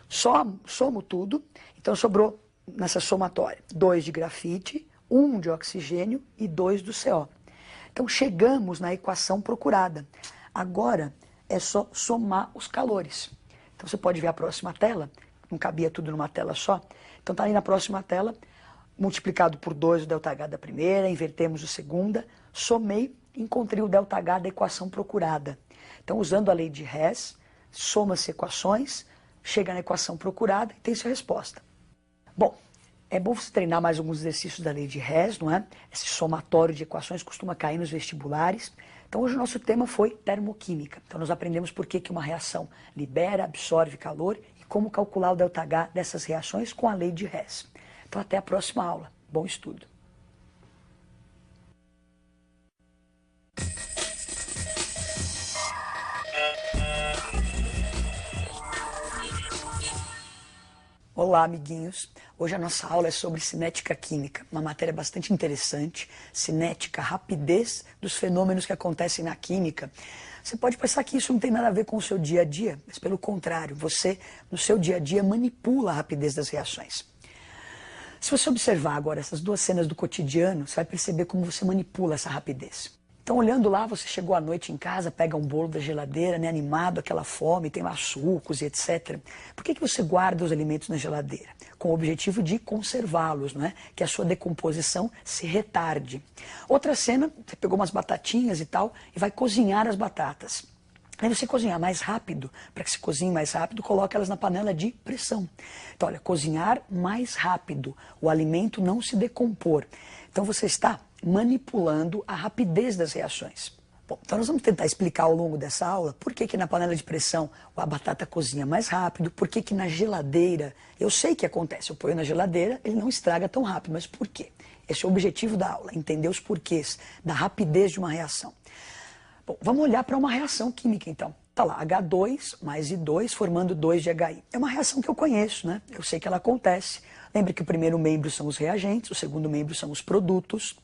Somo tudo, então sobrou nessa somatória 2 de grafite, 1 de oxigênio e 2 do CO. Então chegamos na equação procurada. Agora é só somar os calores. Então você pode ver a próxima tela, não cabia tudo numa tela só. Então está ali na próxima tela, multiplicado por 2 o ΔH da primeira, invertemos a segunda, somei e encontrei o ΔH da equação procurada. Então usando a lei de Hess, soma-se equações, chega na equação procurada e tem sua resposta. Bom, é bom você treinar mais alguns exercícios da lei de Hess, não é? Esse somatório de equações costuma cair nos vestibulares. Então hoje o nosso tema foi termoquímica. Então nós aprendemos por que uma reação libera, absorve calor e como calcular o ΔH dessas reações com a lei de Hess. Então até a próxima aula. Bom estudo! Olá, amiguinhos! Hoje a nossa aula é sobre cinética química, uma matéria bastante interessante. Cinética, rapidez dos fenômenos que acontecem na química. Você pode pensar que isso não tem nada a ver com o seu dia a dia, mas pelo contrário, você, no seu dia a dia, manipula a rapidez das reações. Se você observar agora essas duas cenas do cotidiano, você vai perceber como você manipula essa rapidez. Então, olhando lá, você chegou à noite em casa, pega um bolo da geladeira, né, animado, aquela fome, tem lá sucos e etc. Por que você guarda os alimentos na geladeira? Com o objetivo de conservá-los, não é? Que a sua decomposição se retarde. Outra cena, você pegou umas batatinhas e tal, e vai cozinhar as batatas. Aí você cozinhar mais rápido, para que se cozinhe mais rápido, coloca elas na panela de pressão. Então, olha, cozinhar mais rápido, o alimento não se decompor. Então, você está manipulando a rapidez das reações. Bom, então nós vamos tentar explicar ao longo dessa aula por que na panela de pressão a batata cozinha mais rápido, por que na geladeira, eu sei que acontece, eu ponho na geladeira, ele não estraga tão rápido, mas por quê? Esse é o objetivo da aula, entender os porquês da rapidez de uma reação. Bom, vamos olhar para uma reação química então. Está lá, H2 mais I2 formando 2 de HI. É uma reação que eu conheço, né? Eu sei que ela acontece. Lembre que o primeiro membro são os reagentes, o segundo membro são os produtos.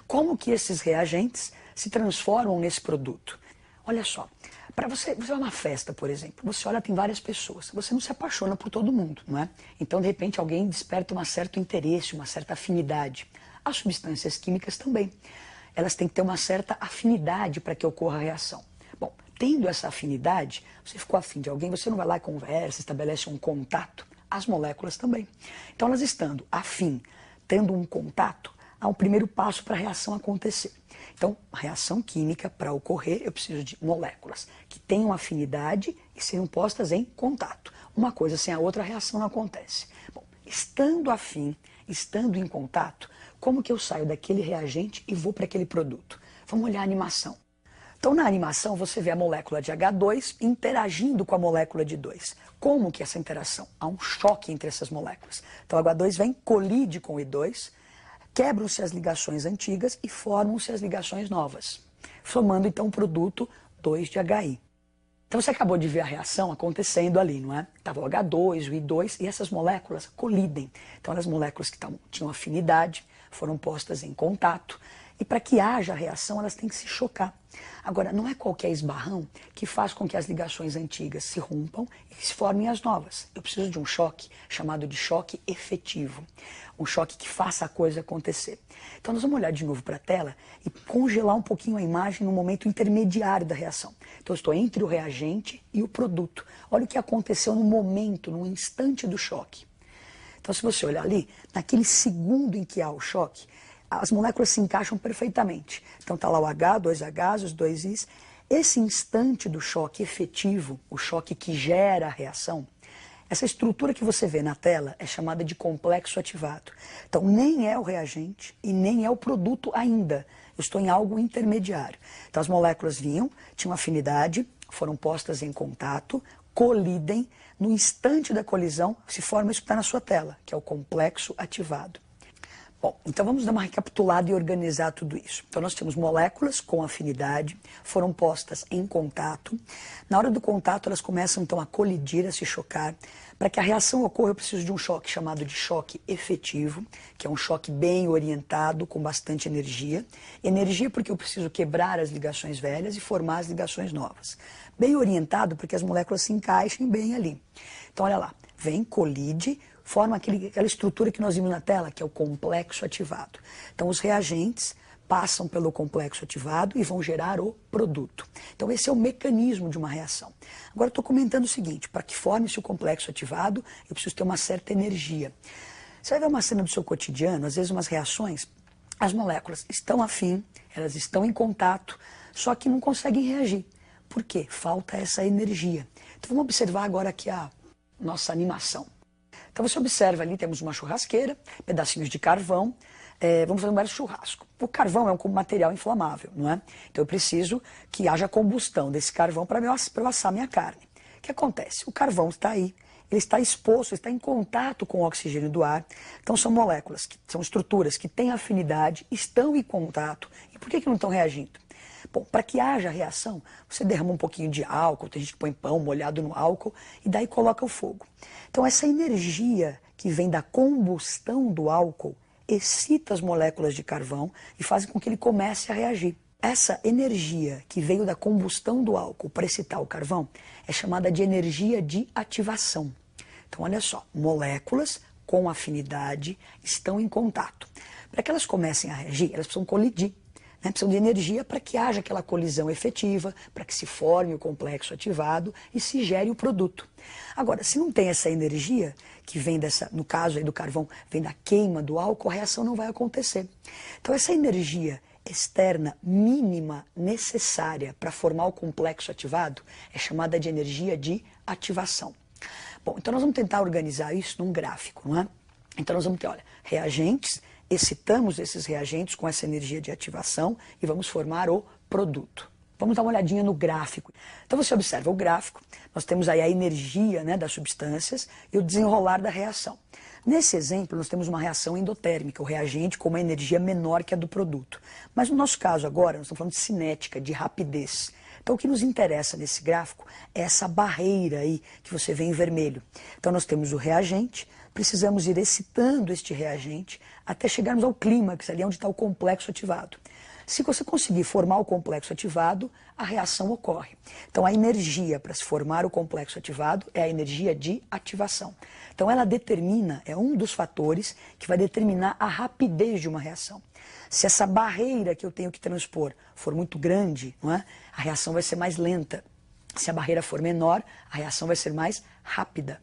Como que esses reagentes se transformam nesse produto? Olha só, para você vai uma festa, por exemplo, você olha, tem várias pessoas, você não se apaixona por todo mundo, não é? Então, de repente, alguém desperta um certo interesse, uma certa afinidade. As substâncias químicas também. Elas têm que ter uma certa afinidade para que ocorra a reação. Bom, tendo essa afinidade, você ficou afim de alguém, você não vai lá e conversa, estabelece um contato. As moléculas também. Então, elas estando afim, tendo um contato, há um primeiro passo para a reação acontecer. Então, a reação química, para ocorrer, eu preciso de moléculas que tenham afinidade e sejam postas em contato. Uma coisa sem a outra, a reação não acontece. Bom, estando afim, estando em contato, como que eu saio daquele reagente e vou para aquele produto? Vamos olhar a animação. Então, na animação, você vê a molécula de H2 interagindo com a molécula de 2. Como que é essa interação? Há um choque entre essas moléculas. Então, o H2 vem, colide com o I2, quebram-se as ligações antigas e formam-se as ligações novas, formando então o produto 2 de HI. Então você acabou de ver a reação acontecendo ali, não é? Estava o H2, o I2 e essas moléculas colidem. Então as moléculas que tinham afinidade foram postas em contato e para que haja reação elas têm que se chocar. Agora, não é qualquer esbarrão que faz com que as ligações antigas se rompam e se formem as novas. Eu preciso de um choque chamado de choque efetivo. Um choque que faça a coisa acontecer. Então nós vamos olhar de novo para a tela e congelar um pouquinho a imagem no momento intermediário da reação. Então eu estou entre o reagente e o produto. Olha o que aconteceu no momento, no instante do choque. Então se você olhar ali, naquele segundo em que há o choque, as moléculas se encaixam perfeitamente. Então está lá o H, dois Hs, os dois Is. Esse instante do choque efetivo, o choque que gera a reação, essa estrutura que você vê na tela é chamada de complexo ativado. Então nem é o reagente e nem é o produto ainda. Eu estou em algo intermediário. Então as moléculas vinham, tinham afinidade, foram postas em contato, colidem. No instante da colisão se forma isso que está na sua tela, que é o complexo ativado. Bom, então vamos dar uma recapitulada e organizar tudo isso. Então nós temos moléculas com afinidade, foram postas em contato. Na hora do contato elas começam então a colidir, a se chocar. Para que a reação ocorra eu preciso de um choque chamado de choque efetivo, que é um choque bem orientado, com bastante energia. Energia porque eu preciso quebrar as ligações velhas e formar as ligações novas. Bem orientado porque as moléculas se encaixem bem ali. Então olha lá, vem, colide, forma aquela estrutura que nós vimos na tela, que é o complexo ativado. Então os reagentes passam pelo complexo ativado e vão gerar o produto. Então esse é o mecanismo de uma reação. Agora eu estou comentando o seguinte, para que forme-se o complexo ativado, eu preciso ter uma certa energia. Você vai ver uma cena do seu cotidiano, às vezes umas reações, as moléculas estão afim, elas estão em contato, só que não conseguem reagir. Por quê? Falta essa energia. Então vamos observar agora aqui a nossa animação. Então você observa ali, temos uma churrasqueira, pedacinhos de carvão, vamos fazer um churrasco. O carvão é um material inflamável, não é? Então eu preciso que haja combustão desse carvão para eu assar minha carne. O que acontece? O carvão está aí, ele está exposto, está em contato com o oxigênio do ar. Então são moléculas, são estruturas que têm afinidade, estão em contato. E por que não estão reagindo? Bom, para que haja reação, você derrama um pouquinho de álcool, tem gente que põe pão molhado no álcool e daí coloca o fogo. Então essa energia que vem da combustão do álcool excita as moléculas de carvão e faz com que ele comece a reagir. Essa energia que veio da combustão do álcool para excitar o carvão é chamada de energia de ativação. Então olha só, moléculas com afinidade estão em contato. Para que elas comecem a reagir, elas precisam colidir. Precisam de energia para que haja aquela colisão efetiva, para que se forme o complexo ativado e se gere o produto. Agora, se não tem essa energia, que vem no caso aí do carvão, vem da queima do álcool, a reação não vai acontecer. Então essa energia externa mínima necessária para formar o complexo ativado é chamada de energia de ativação. Bom, então nós vamos tentar organizar isso num gráfico, não é? Então nós vamos ter, olha, reagentes, excitamos esses reagentes com essa energia de ativação e vamos formar o produto. Vamos dar uma olhadinha no gráfico. Então você observa o gráfico, nós temos aí a energia, né, das substâncias e o desenrolar da reação. Nesse exemplo nós temos uma reação endotérmica, o reagente com uma energia menor que a do produto. Mas no nosso caso agora, nós estamos falando de cinética, de rapidez. Então o que nos interessa nesse gráfico é essa barreira aí que você vê em vermelho. Então nós temos o reagente, precisamos ir excitando este reagente até chegarmos ao clímax, ali onde está o complexo ativado. Se você conseguir formar o complexo ativado, a reação ocorre. Então a energia para se formar o complexo ativado é a energia de ativação. Então ela determina, é um dos fatores que vai determinar a rapidez de uma reação. Se essa barreira que eu tenho que transpor for muito grande, não é? A reação vai ser mais lenta. Se a barreira for menor, a reação vai ser mais rápida.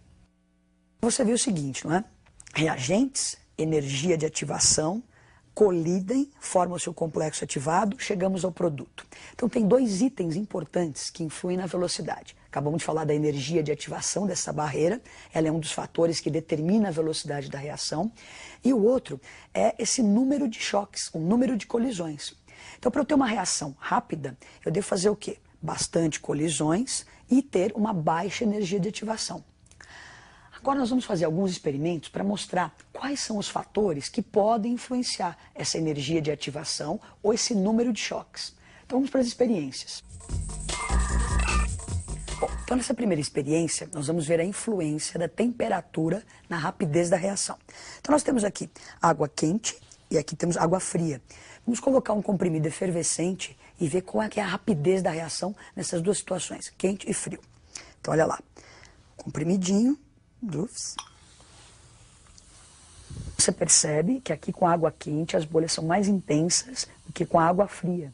Você vê o seguinte, não é? Reagentes, energia de ativação, colidem, formam o seu complexo ativado, chegamos ao produto. Então tem dois itens importantes que influem na velocidade. Acabamos de falar da energia de ativação dessa barreira, ela é um dos fatores que determina a velocidade da reação. E o outro é esse número de choques, o número de colisões. Então para eu ter uma reação rápida, eu devo fazer o quê? Bastante colisões e ter uma baixa energia de ativação. Agora nós vamos fazer alguns experimentos para mostrar quais são os fatores que podem influenciar essa energia de ativação ou esse número de choques. Então vamos para as experiências. Bom, então nessa primeira experiência nós vamos ver a influência da temperatura na rapidez da reação. Então nós temos aqui água quente e aqui temos água fria. Vamos colocar um comprimido efervescente e ver qual é que é a rapidez da reação nessas duas situações, quente e frio. Então, olha lá, comprimidinho, você percebe que aqui com a água quente as bolhas são mais intensas do que com a água fria.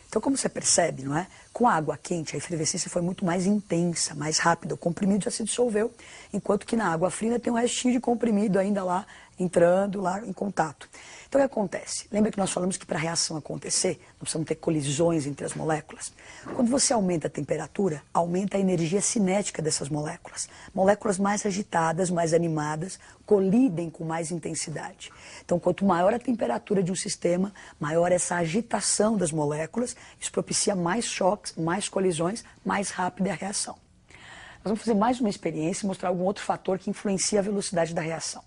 Então, como você percebe, não é? Com a água quente, a efervescência foi muito mais intensa, mais rápida. O comprimido já se dissolveu, enquanto que na água fria tem um restinho de comprimido ainda lá, entrando lá em contato. Então, o que acontece? Lembra que nós falamos que para a reação acontecer, nós precisamos ter colisões entre as moléculas? Quando você aumenta a temperatura, aumenta a energia cinética dessas moléculas. Moléculas mais agitadas, mais animadas, colidem com mais intensidade. Então, quanto maior a temperatura de um sistema, maior essa agitação das moléculas, isso propicia mais choques, mais colisões, mais rápida é a reação. Nós vamos fazer mais uma experiência e mostrar algum outro fator que influencia a velocidade da reação.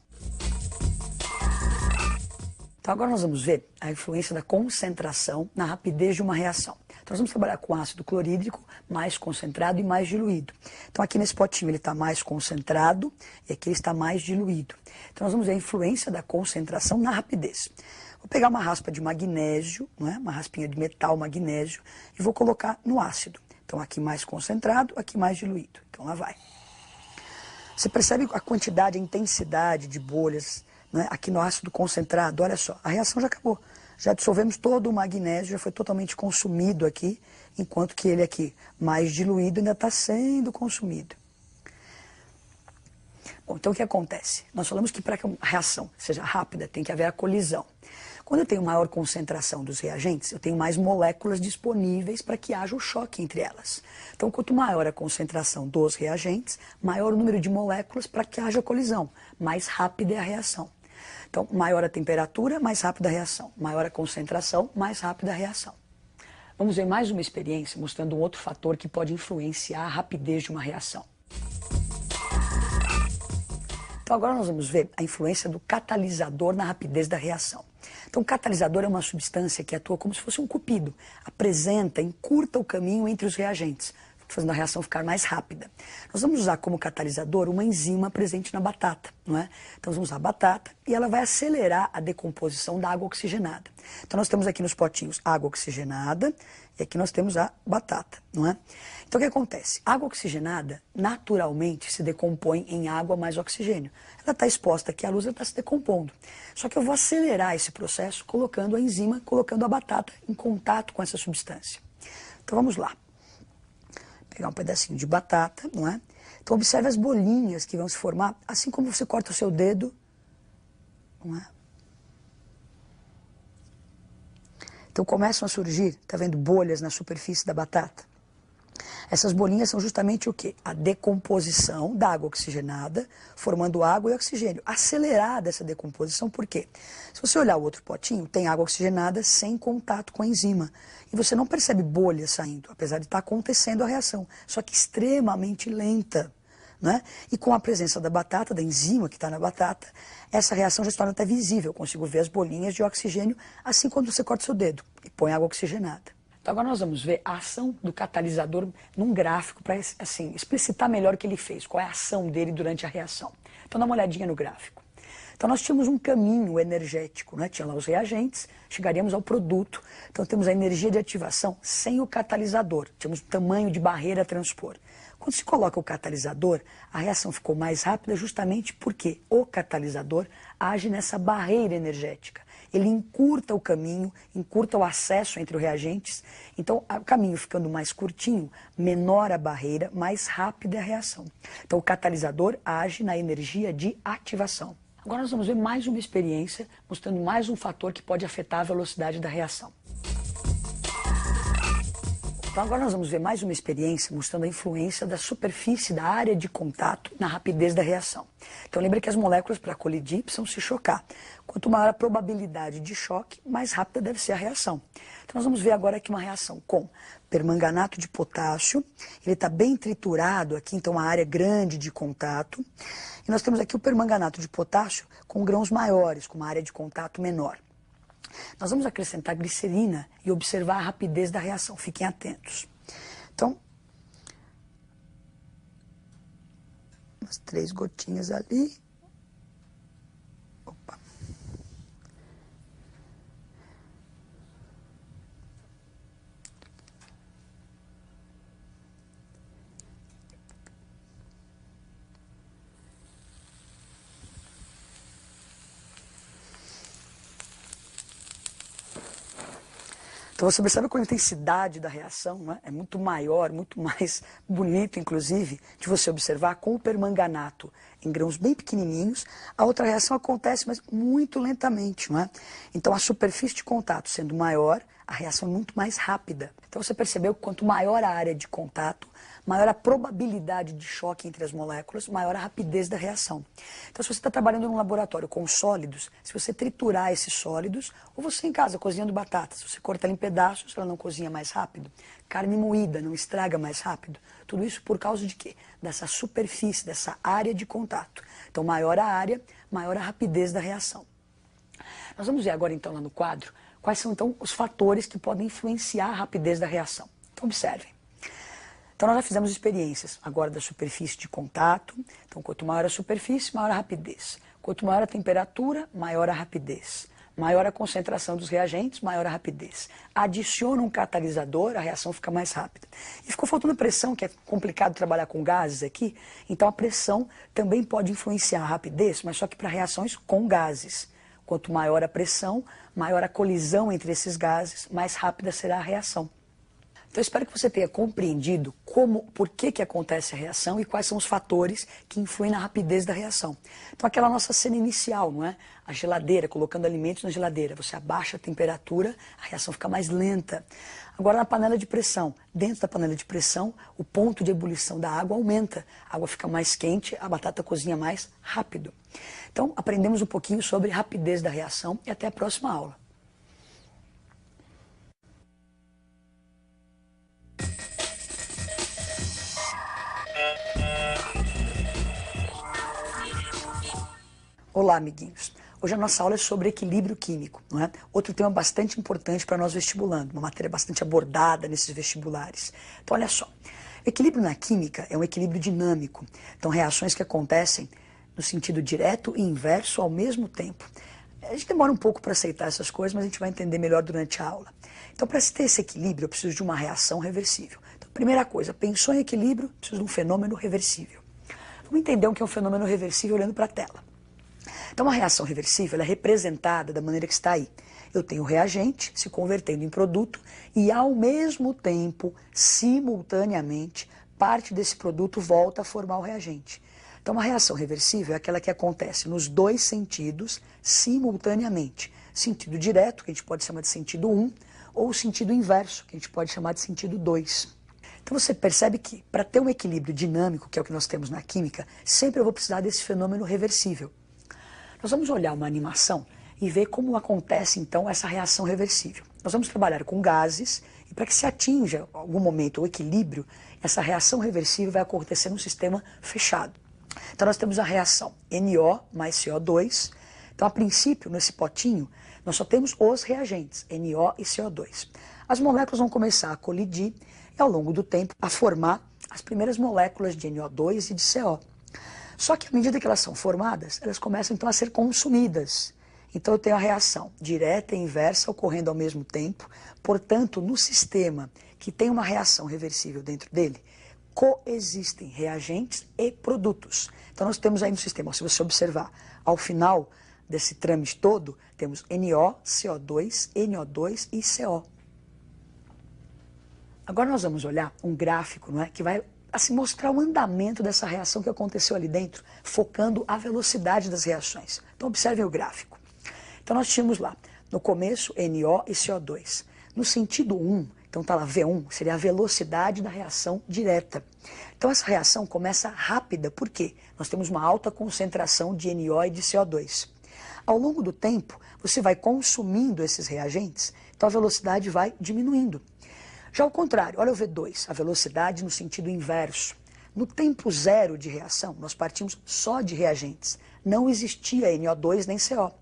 Então agora nós vamos ver a influência da concentração na rapidez de uma reação. Então nós vamos trabalhar com ácido clorídrico mais concentrado e mais diluído. Então aqui nesse potinho ele está mais concentrado e aqui ele está mais diluído. Então nós vamos ver a influência da concentração na rapidez. Vou pegar uma raspa de magnésio, não é? Uma raspinha de metal magnésio e vou colocar no ácido. Então aqui mais concentrado, aqui mais diluído. Então lá vai. Você percebe a quantidade, a intensidade de bolhas, né? Aqui no ácido concentrado, olha só, a reação já acabou. Já dissolvemos todo o magnésio, já foi totalmente consumido aqui, enquanto que ele aqui, mais diluído, ainda está sendo consumido. Bom, então o que acontece? Nós falamos que para que uma reação seja rápida, tem que haver a colisão. Quando eu tenho maior concentração dos reagentes, eu tenho mais moléculas disponíveis para que haja o choque entre elas. Então, quanto maior a concentração dos reagentes, maior o número de moléculas para que haja colisão, mais rápida é a reação. Então, maior a temperatura, mais rápida a reação. Maior a concentração, mais rápida a reação. Vamos ver mais uma experiência mostrando um outro fator que pode influenciar a rapidez de uma reação. Então agora nós vamos ver a influência do catalisador na rapidez da reação. Então o catalisador é uma substância que atua como se fosse um cupido, apresenta, encurta o caminho entre os reagentes, fazendo a reação ficar mais rápida. Nós vamos usar como catalisador uma enzima presente na batata, não é? Então vamos usar a batata e ela vai acelerar a decomposição da água oxigenada. Então nós temos aqui nos potinhos água oxigenada e aqui nós temos a batata, não é? Então o que acontece? A água oxigenada naturalmente se decompõe em água mais oxigênio. Ela está exposta aqui à luz, ela está se decompondo. Só que eu vou acelerar esse processo colocando a enzima, colocando a batata em contato com essa substância. Então vamos lá. Pegar um pedacinho de batata, não é? Então observe as bolinhas que vão se formar, assim como você corta o seu dedo, não é? Então começam a surgir, tá vendo, bolhas na superfície da batata. Essas bolinhas são justamente o quê? A decomposição da água oxigenada, formando água e oxigênio. Acelerada essa decomposição, por quê? Se você olhar o outro potinho, tem água oxigenada sem contato com a enzima. E você não percebe bolhas saindo, apesar de estar acontecendo a reação, só que extremamente lenta. Né? E com a presença da batata, da enzima que está na batata, essa reação já se torna até visível. Eu consigo ver as bolinhas de oxigênio, assim quando você corta seu dedo e põe água oxigenada. Então agora nós vamos ver a ação do catalisador num gráfico para assim, explicitar melhor o que ele fez, qual é a ação dele durante a reação. Então dá uma olhadinha no gráfico. Então nós tínhamos um caminho energético, né? Tinha lá os reagentes, chegaríamos ao produto. Então temos a energia de ativação sem o catalisador, tínhamos o tamanho de barreira a transpor. Quando se coloca o catalisador, a reação ficou mais rápida justamente porque o catalisador age nessa barreira energética. Ele encurta o caminho, encurta o acesso entre os reagentes. Então, o caminho ficando mais curtinho, menor a barreira, mais rápida é a reação. Então, o catalisador age na energia de ativação. Agora nós vamos ver mais uma experiência, mostrando mais um fator que pode afetar a velocidade da reação. Então agora nós vamos ver mais uma experiência mostrando a influência da superfície da área de contato na rapidez da reação. Então lembra que as moléculas para colidir precisam se chocar. Quanto maior a probabilidade de choque, mais rápida deve ser a reação. Então nós vamos ver agora aqui uma reação com permanganato de potássio. Ele está bem triturado aqui, então uma área grande de contato. E nós temos aqui o permanganato de potássio com grãos maiores, com uma área de contato menor. Nós vamos acrescentar glicerina e observar a rapidez da reação. Fiquem atentos. Então, umas 3 gotinhas ali. Então você percebe como a intensidade da reação, né, é muito maior, muito mais bonito, inclusive, de você observar com o permanganato em grãos bem pequenininhos. A outra reação acontece, mas muito lentamente. Não é? Então a superfície de contato sendo maior, a reação é muito mais rápida. Então você percebeu que quanto maior a área de contato, maior a probabilidade de choque entre as moléculas, maior a rapidez da reação. Então, se você está trabalhando num laboratório com sólidos, se você triturar esses sólidos, ou você em casa cozinhando batata, se você corta ela em pedaços, ela não cozinha mais rápido. Carne moída não estraga mais rápido. Tudo isso por causa de quê? Dessa superfície, dessa área de contato. Então, maior a área, maior a rapidez da reação. Nós vamos ver agora, então, lá no quadro, quais são, então, os fatores que podem influenciar a rapidez da reação. Então, observem. Então nós já fizemos experiências agora da superfície de contato. Então quanto maior a superfície, maior a rapidez. Quanto maior a temperatura, maior a rapidez. Maior a concentração dos reagentes, maior a rapidez. Adiciona um catalisador, a reação fica mais rápida. E ficou faltando pressão, que é complicado trabalhar com gases aqui. Então a pressão também pode influenciar a rapidez, mas só que para reações com gases. Quanto maior a pressão, maior a colisão entre esses gases, mais rápida será a reação. Então, eu espero que você tenha compreendido por que acontece a reação e quais são os fatores que influem na rapidez da reação. Então, aquela nossa cena inicial, não é? A geladeira, colocando alimentos na geladeira. Você abaixa a temperatura, a reação fica mais lenta. Agora, na panela de pressão. Dentro da panela de pressão, o ponto de ebulição da água aumenta. A água fica mais quente, a batata cozinha mais rápido. Então, aprendemos um pouquinho sobre rapidez da reação e até a próxima aula. Olá, amiguinhos. Hoje a nossa aula é sobre equilíbrio químico, não é? Outro tema bastante importante para nós vestibulando, uma matéria bastante abordada nesses vestibulares. Então, olha só. O equilíbrio na química é um equilíbrio dinâmico. Então, reações que acontecem no sentido direto e inverso ao mesmo tempo. A gente demora um pouco para aceitar essas coisas, mas a gente vai entender melhor durante a aula. Então, para se ter esse equilíbrio, eu preciso de uma reação reversível. Então, primeira coisa, pensou em equilíbrio, preciso de um fenômeno reversível. Vamos entender o que é um fenômeno reversível olhando para a tela. Então, uma reação reversível ela é representada da maneira que está aí. Eu tenho o reagente se convertendo em produto e, ao mesmo tempo, simultaneamente, parte desse produto volta a formar o reagente. Então, uma reação reversível é aquela que acontece nos dois sentidos simultaneamente. Sentido direto, que a gente pode chamar de sentido 1, ou o sentido inverso, que a gente pode chamar de sentido 2. Então você percebe que, para ter um equilíbrio dinâmico, que é o que nós temos na química, sempre eu vou precisar desse fenômeno reversível. Nós vamos olhar uma animação e ver como acontece, então, essa reação reversível. Nós vamos trabalhar com gases e para que se atinja, em algum momento, o equilíbrio, essa reação reversível vai acontecer num sistema fechado. Então, nós temos a reação NO mais CO2. Então, a princípio, nesse potinho, nós só temos os reagentes, NO e CO2. As moléculas vão começar a colidir e, ao longo do tempo, a formar as primeiras moléculas de NO2 e de CO. Só que à medida que elas são formadas, elas começam então a ser consumidas. Então eu tenho a reação direta e inversa ocorrendo ao mesmo tempo. Portanto, no sistema que tem uma reação reversível dentro dele, coexistem reagentes e produtos. Então nós temos aí no sistema, se você observar, ao final desse trâmite todo, temos NO, CO2, NO2 e CO. Agora nós vamos olhar um gráfico, não é, que vai assim, mostrar o andamento dessa reação que aconteceu ali dentro, focando a velocidade das reações. Então observem o gráfico. Então nós tínhamos lá, no começo, NO e CO2. No sentido 1, então está lá V1, seria a velocidade da reação direta. Então essa reação começa rápida, por quê? Nós temos uma alta concentração de NO e de CO2. Ao longo do tempo, você vai consumindo esses reagentes, então a velocidade vai diminuindo. Já ao contrário, olha o V2, a velocidade no sentido inverso. No tempo zero de reação, nós partimos só de reagentes. Não existia NO2 nem CO.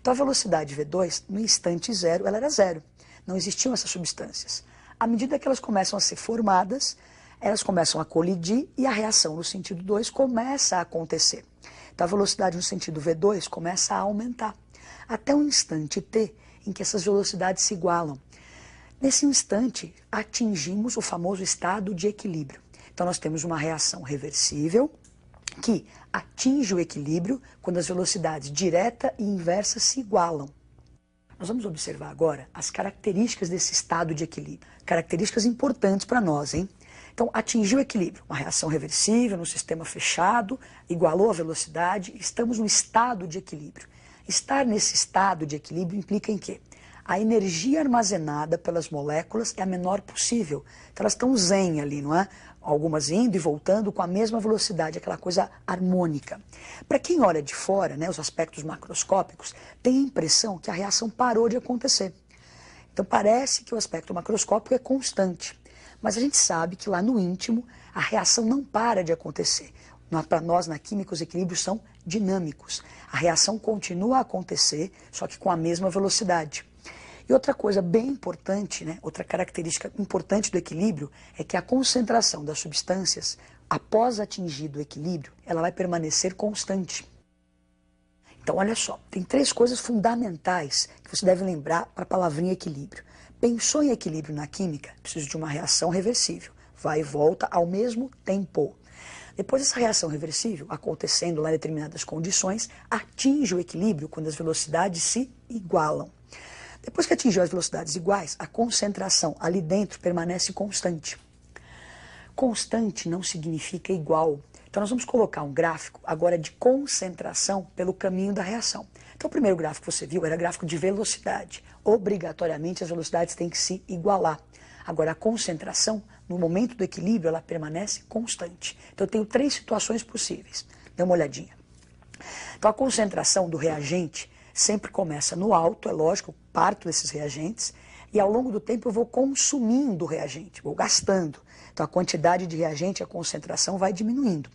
Então a velocidade V2, no instante zero, ela era zero. Não existiam essas substâncias. À medida que elas começam a ser formadas, elas começam a colidir e a reação no sentido 2 começa a acontecer. Então a velocidade no sentido V2 começa a aumentar. Até um instante T em que essas velocidades se igualam. Nesse instante, atingimos o famoso estado de equilíbrio. Então, nós temos uma reação reversível que atinge o equilíbrio quando as velocidades direta e inversa se igualam. Nós vamos observar agora as características desse estado de equilíbrio. Características importantes para nós, hein? Então, atingiu o equilíbrio, uma reação reversível no sistema fechado, igualou a velocidade, estamos no estado de equilíbrio. Estar nesse estado de equilíbrio implica em quê? A energia armazenada pelas moléculas é a menor possível. Então elas estão zen ali, não é? Algumas indo e voltando com a mesma velocidade, aquela coisa harmônica. Para quem olha de fora, né, os aspectos macroscópicos, tem a impressão que a reação parou de acontecer. Então parece que o aspecto macroscópico é constante. Mas a gente sabe que lá no íntimo a reação não para de acontecer. Para nós, na química, os equilíbrios são dinâmicos. A reação continua a acontecer, só que com a mesma velocidade. E outra coisa bem importante, né, outra característica importante do equilíbrio é que a concentração das substâncias, após atingido o equilíbrio, ela vai permanecer constante. Então, olha só, tem 3 coisas fundamentais que você deve lembrar para a palavrinha equilíbrio. Pensou em equilíbrio na química? Preciso de uma reação reversível. Vai e volta ao mesmo tempo. Depois dessa reação reversível, acontecendo lá em determinadas condições, atinge o equilíbrio quando as velocidades se igualam. Depois que atingiu as velocidades iguais, a concentração ali dentro permanece constante. Constante não significa igual. Então nós vamos colocar um gráfico agora de concentração pelo caminho da reação. Então o primeiro gráfico que você viu era gráfico de velocidade. Obrigatoriamente as velocidades têm que se igualar. Agora a concentração, no momento do equilíbrio, ela permanece constante. Então eu tenho 3 situações possíveis. Dê uma olhadinha. Então a concentração do reagente sempre começa no alto, é lógico, eu parto desses reagentes, e ao longo do tempo eu vou consumindo o reagente, vou gastando. Então a quantidade de reagente, a concentração vai diminuindo.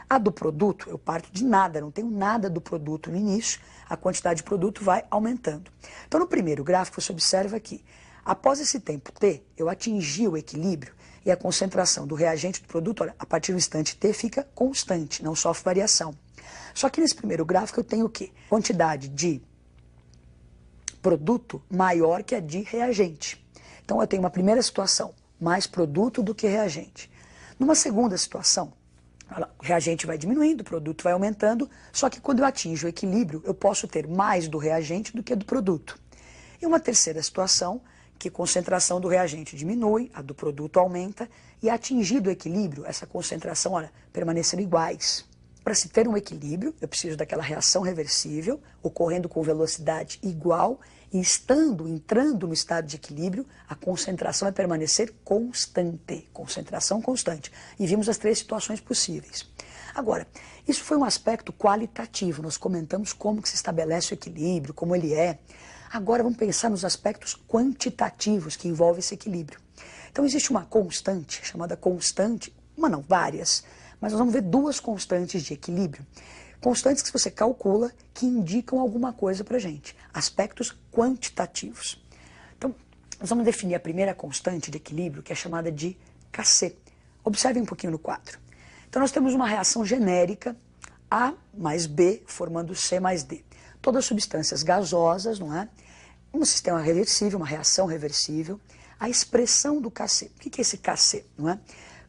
A do produto, eu parto de nada, não tenho nada do produto no início, a quantidade de produto vai aumentando. Então no primeiro gráfico você observa que, após esse tempo T, eu atingi o equilíbrio e a concentração do reagente do produto, olha, a partir do instante T fica constante, não sofre variação. Só que nesse primeiro gráfico eu tenho o quê? Quantidade de produto maior que a de reagente. Então eu tenho uma primeira situação, mais produto do que reagente. Numa segunda situação, o reagente vai diminuindo, o produto vai aumentando, só que quando eu atinjo o equilíbrio, eu posso ter mais do reagente do que do produto. E uma terceira situação, que a concentração do reagente diminui, a do produto aumenta, e atingido o equilíbrio, essa concentração, olha, permanecendo iguais. Para se ter um equilíbrio, eu preciso daquela reação reversível, ocorrendo com velocidade igual, e entrando no estado de equilíbrio, a concentração vai permanecer constante, concentração constante. E vimos as 3 situações possíveis. Agora, isso foi um aspecto qualitativo, nós comentamos como que se estabelece o equilíbrio, como ele é. Agora vamos pensar nos aspectos quantitativos que envolvem esse equilíbrio. Então existe uma constante, chamada constante, várias, mas nós vamos ver 2 constantes de equilíbrio. Constantes que você calcula que indicam alguma coisa para a gente. Aspectos quantitativos. Então, nós vamos definir a primeira constante de equilíbrio, que é chamada de Kc. Observem um pouquinho no quadro. Então, nós temos uma reação genérica, A mais B, formando C mais D. Todas substâncias gasosas, não é? Um sistema reversível, uma reação reversível. A expressão do Kc. O que é esse Kc, não é?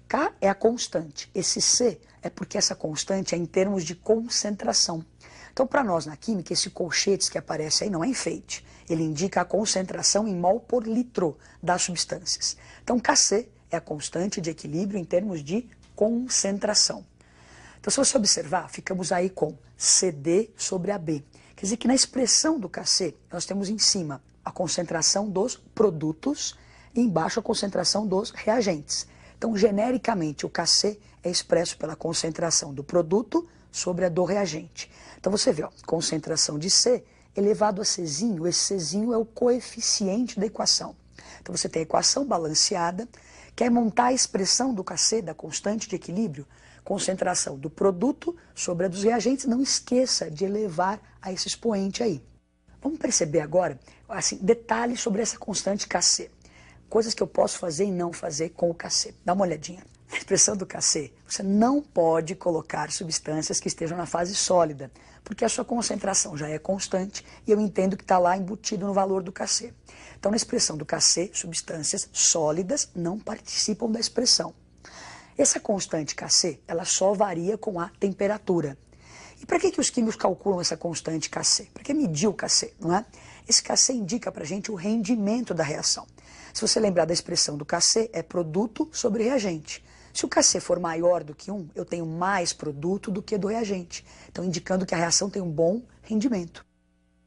K é a constante, esse C é porque essa constante é em termos de concentração. Então, para nós na química, esse colchetes que aparece aí não é enfeite, ele indica a concentração em mol por litro das substâncias. Então, Kc é a constante de equilíbrio em termos de concentração. Então, se você observar, ficamos aí com CD sobre AB. Quer dizer que na expressão do Kc, nós temos em cima a concentração dos produtos e embaixo a concentração dos reagentes. Então, genericamente, o Kc é expresso pela concentração do produto sobre a do reagente. Então, você vê, ó, concentração de C elevado a Czinho. Esse Czinho é o coeficiente da equação. Então, você tem a equação balanceada, quer montar a expressão do Kc, da constante de equilíbrio, concentração do produto sobre a dos reagentes. Não esqueça de elevar a esse expoente aí. Vamos perceber agora, assim, detalhes sobre essa constante Kc. Coisas que eu posso fazer e não fazer com o Kc. Dá uma olhadinha. Na expressão do Kc, você não pode colocar substâncias que estejam na fase sólida, porque a sua concentração já é constante e eu entendo que está lá embutido no valor do Kc. Então, na expressão do Kc, substâncias sólidas não participam da expressão. Essa constante Kc, ela só varia com a temperatura. E para que os químicos calculam essa constante Kc? Para que medir o Kc, não é? Esse Kc indica para a gente o rendimento da reação. Se você lembrar da expressão do Kc, é produto sobre reagente. Se o Kc for maior do que 1, eu tenho mais produto do que do reagente. Então, indicando que a reação tem um bom rendimento.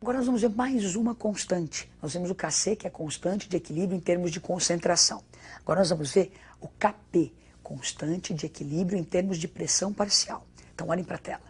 Agora nós vamos ver mais uma constante. Nós vemos o Kc, que é constante de equilíbrio em termos de concentração. Agora nós vamos ver o Kp, constante de equilíbrio em termos de pressão parcial. Então, olhem para a tela.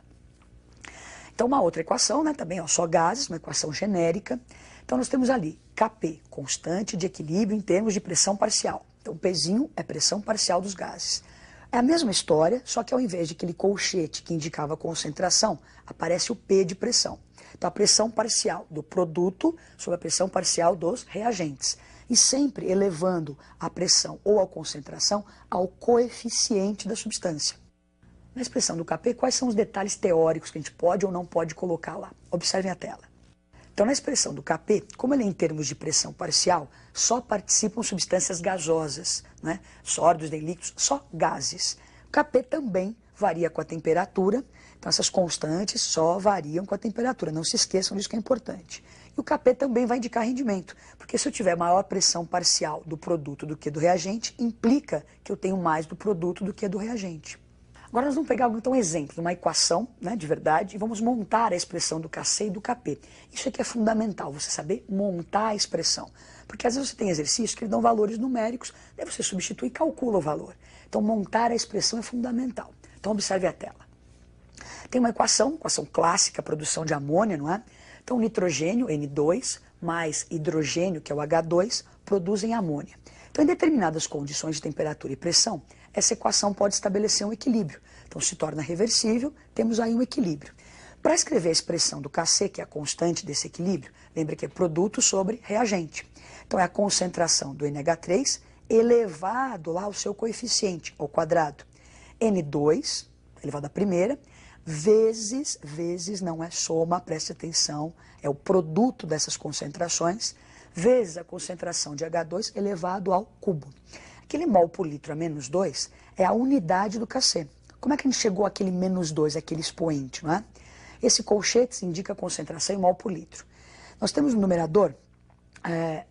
Então, uma outra equação, né, também, ó, só gases, uma equação genérica. Então, nós temos ali Kp, constante de equilíbrio em termos de pressão parcial. Então, o Pzinho é pressão parcial dos gases. É a mesma história, só que ao invés de aquele colchete que indicava concentração, aparece o P de pressão. Então, a pressão parcial do produto sobre a pressão parcial dos reagentes. E sempre elevando a pressão ou a concentração ao coeficiente da substância. Na expressão do Kp, quais são os detalhes teóricos que a gente pode ou não pode colocar lá? Observem a tela. Então, na expressão do Kp, como ele é em termos de pressão parcial, só participam substâncias gasosas, né? Sólidos, líquidos, só gases. O Kp também varia com a temperatura, então essas constantes só variam com a temperatura, não se esqueçam disso que é importante. E o Kp também vai indicar rendimento, porque se eu tiver maior pressão parcial do produto do que do reagente, implica que eu tenho mais do produto do que do reagente. Agora nós vamos pegar então um exemplo, uma equação, né, de verdade, e vamos montar a expressão do Kc e do Kp. Isso aqui é fundamental, você saber montar a expressão. Porque às vezes você tem exercícios que dão valores numéricos, daí você substitui e calcula o valor. Então montar a expressão é fundamental. Então observe a tela. Tem uma equação clássica, produção de amônia, não é? Então nitrogênio, N2, mais hidrogênio, que é o H2, produzem amônia. Então em determinadas condições de temperatura e pressão, essa equação pode estabelecer um equilíbrio. Então se torna reversível, temos aí um equilíbrio. Para escrever a expressão do Kc, que é a constante desse equilíbrio, lembra que é produto sobre reagente. Então é a concentração do NH3 elevado lá ao seu coeficiente, ao quadrado. N2, elevado à primeira, vezes não é soma, preste atenção, é o produto dessas concentrações, vezes a concentração de H2 elevado ao cubo. Aquele mol por litro a menos 2 é a unidade do Kc. Como é que a gente chegou àquele menos 2, aquele expoente, não é? Esse colchete indica a concentração em mol por litro. Nós temos no numerador